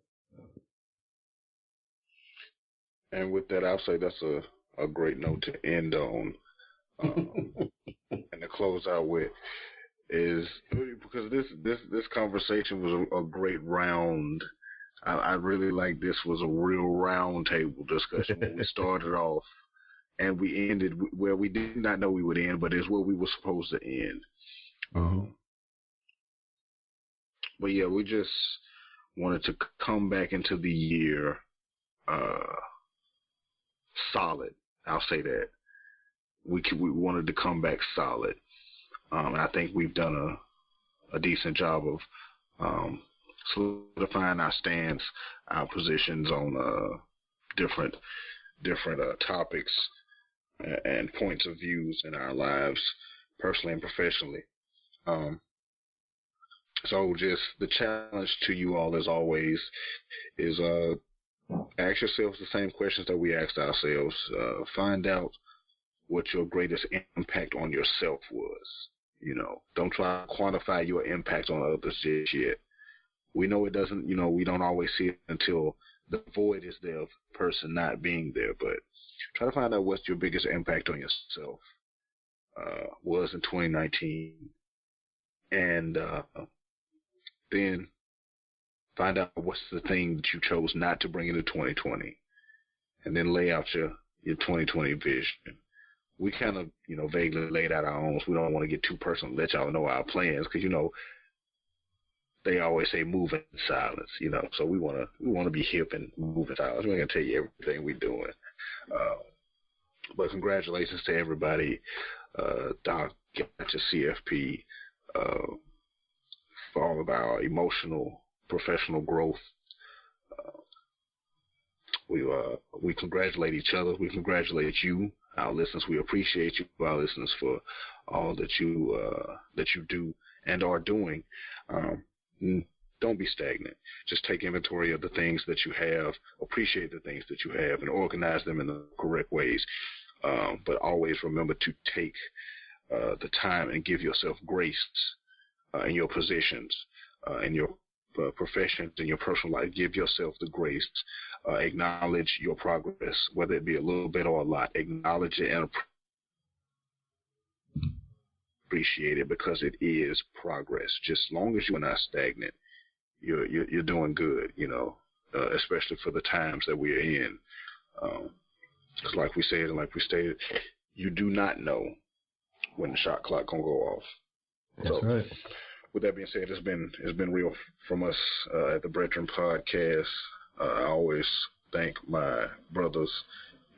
And with that, I'll say that's a great note to end on, and to close out with. Is because this conversation was a great round. I really like this was a real round table discussion when we started off, and we ended where we did not know we would end, but it's where we were supposed to end. But yeah, we just wanted to come back into the year solid. I'll say that we wanted to come back solid, and I think we've done a decent job of solidifying our stance, our positions on different topics and points of views in our lives, personally and professionally. So just the challenge to you all, as always, is ask yourselves the same questions that we asked ourselves. Find out what your greatest impact on yourself was. Don't try to quantify your impact on others just yet. We know it doesn't, we don't always see it until the void is there of the person not being there, but try to find out what your biggest impact on yourself was in 2019, and then find out what's the thing that you chose not to bring into 2020, and then lay out your 2020 vision. We kind of, vaguely laid out our own. So we don't want to get too personal, let y'all know our plans, because, they always say move in silence, so we want to be hip and move in silence. We're going to tell you everything we're doing. But congratulations to everybody, Doc, to CFP, for all of our emotional, professional growth. We congratulate each other. We congratulate you, our listeners. We appreciate you, our listeners, for all that you do and are doing. Don't be stagnant. Just take inventory of the things that you have, appreciate the things that you have, and organize them in the correct ways. But always remember to take the time and give yourself grace in your positions, in your professions, in your personal life. Give yourself the grace. Acknowledge your progress, whether it be a little bit or a lot. Acknowledge it and appreciate it, because it is progress. Just as long as you're not stagnant, you're doing good, especially for the times that we're in. Because like we said and like we stated, you do not know when the shot clock gonna go off. That's right. With that being said, it's been real from us at the BREADren podcast. I always thank my brothers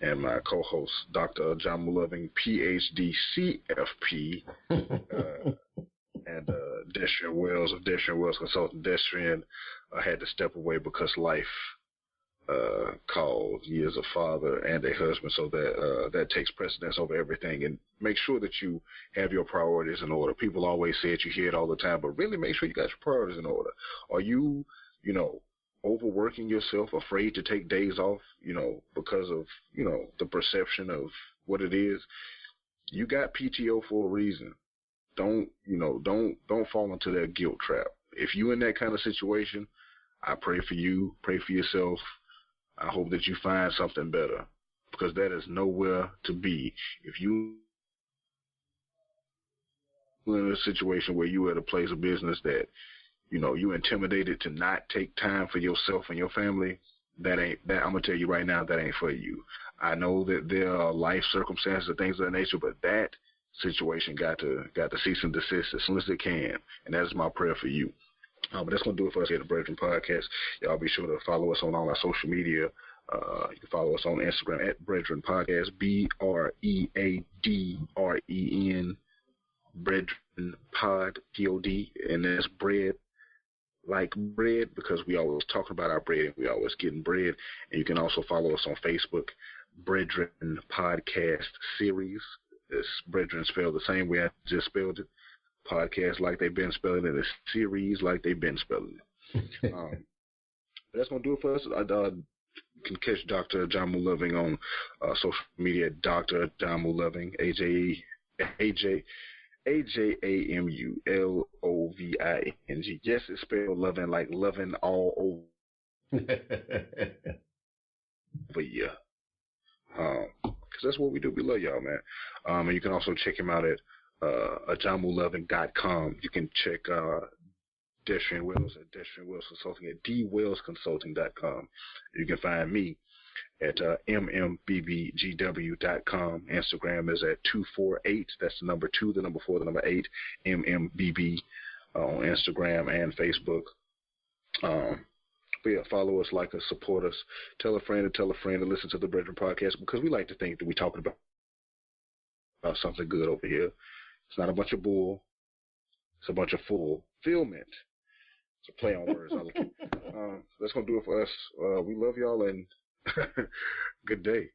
and my co-host, Dr. Jamu Loving, PhD, CFP, and Destrian Wells of Destrian Wells Consulting. Destrian had to step away because life called. He is a father and a husband, so that takes precedence over everything. And make sure that you have your priorities in order. People always say it, you hear it all the time, but really make sure you got your priorities in order. Are you, overworking yourself, afraid to take days off, because of, the perception of what it is? You got PTO for a reason. Don't fall into that guilt trap. If you in that kind of situation, I pray for you, pray for yourself. I hope that you find something better, because that is nowhere to be. If you in a situation where you at a place of business that you intimidated to not take time for yourself and your family, that I'm gonna tell you right now, that ain't for you. I know that there are life circumstances and things of that nature, but that situation got to cease and desist as soon as it can, and that is my prayer for you. But that's gonna do it for us here at the BREADren podcast. Y'all be sure to follow us on all our social media. You can follow us on Instagram at BREADren Podcast, BREADREN, BREADren Pod, POD, and that's bread like bread, because we always talking about our bread and we always getting bread. And you can also follow us on Facebook, BREADren Podcast Series. It's BREADren spelled the same way I just spelled it. Podcast like they've been spelling it, a series like they've been spelling it. That's gonna do it for us. You can catch Dr. Jamu Loving on social media, Dr. Jamu Loving, AJAMULOVING. Yes, it's spelled loving like loving all over. But yeah, because that's what we do. We love y'all, man. And you can also check him out at jamuloving.com. You can check Destrian Wells at Destrian Wells Consulting at dwellsconsulting.com. You can find me at mmbbbgw.com. Instagram is at 248. That's the number 2, the number 4, the number 8, MMBB on Instagram and Facebook. But yeah, follow us, like us, support us. Tell a friend to listen to the BREADren podcast, because we like to think that we're talking about something good over here. It's not a bunch of bull. It's a bunch of fulfillment. It's a play on words. That's going to do it for us. We love y'all, and good day.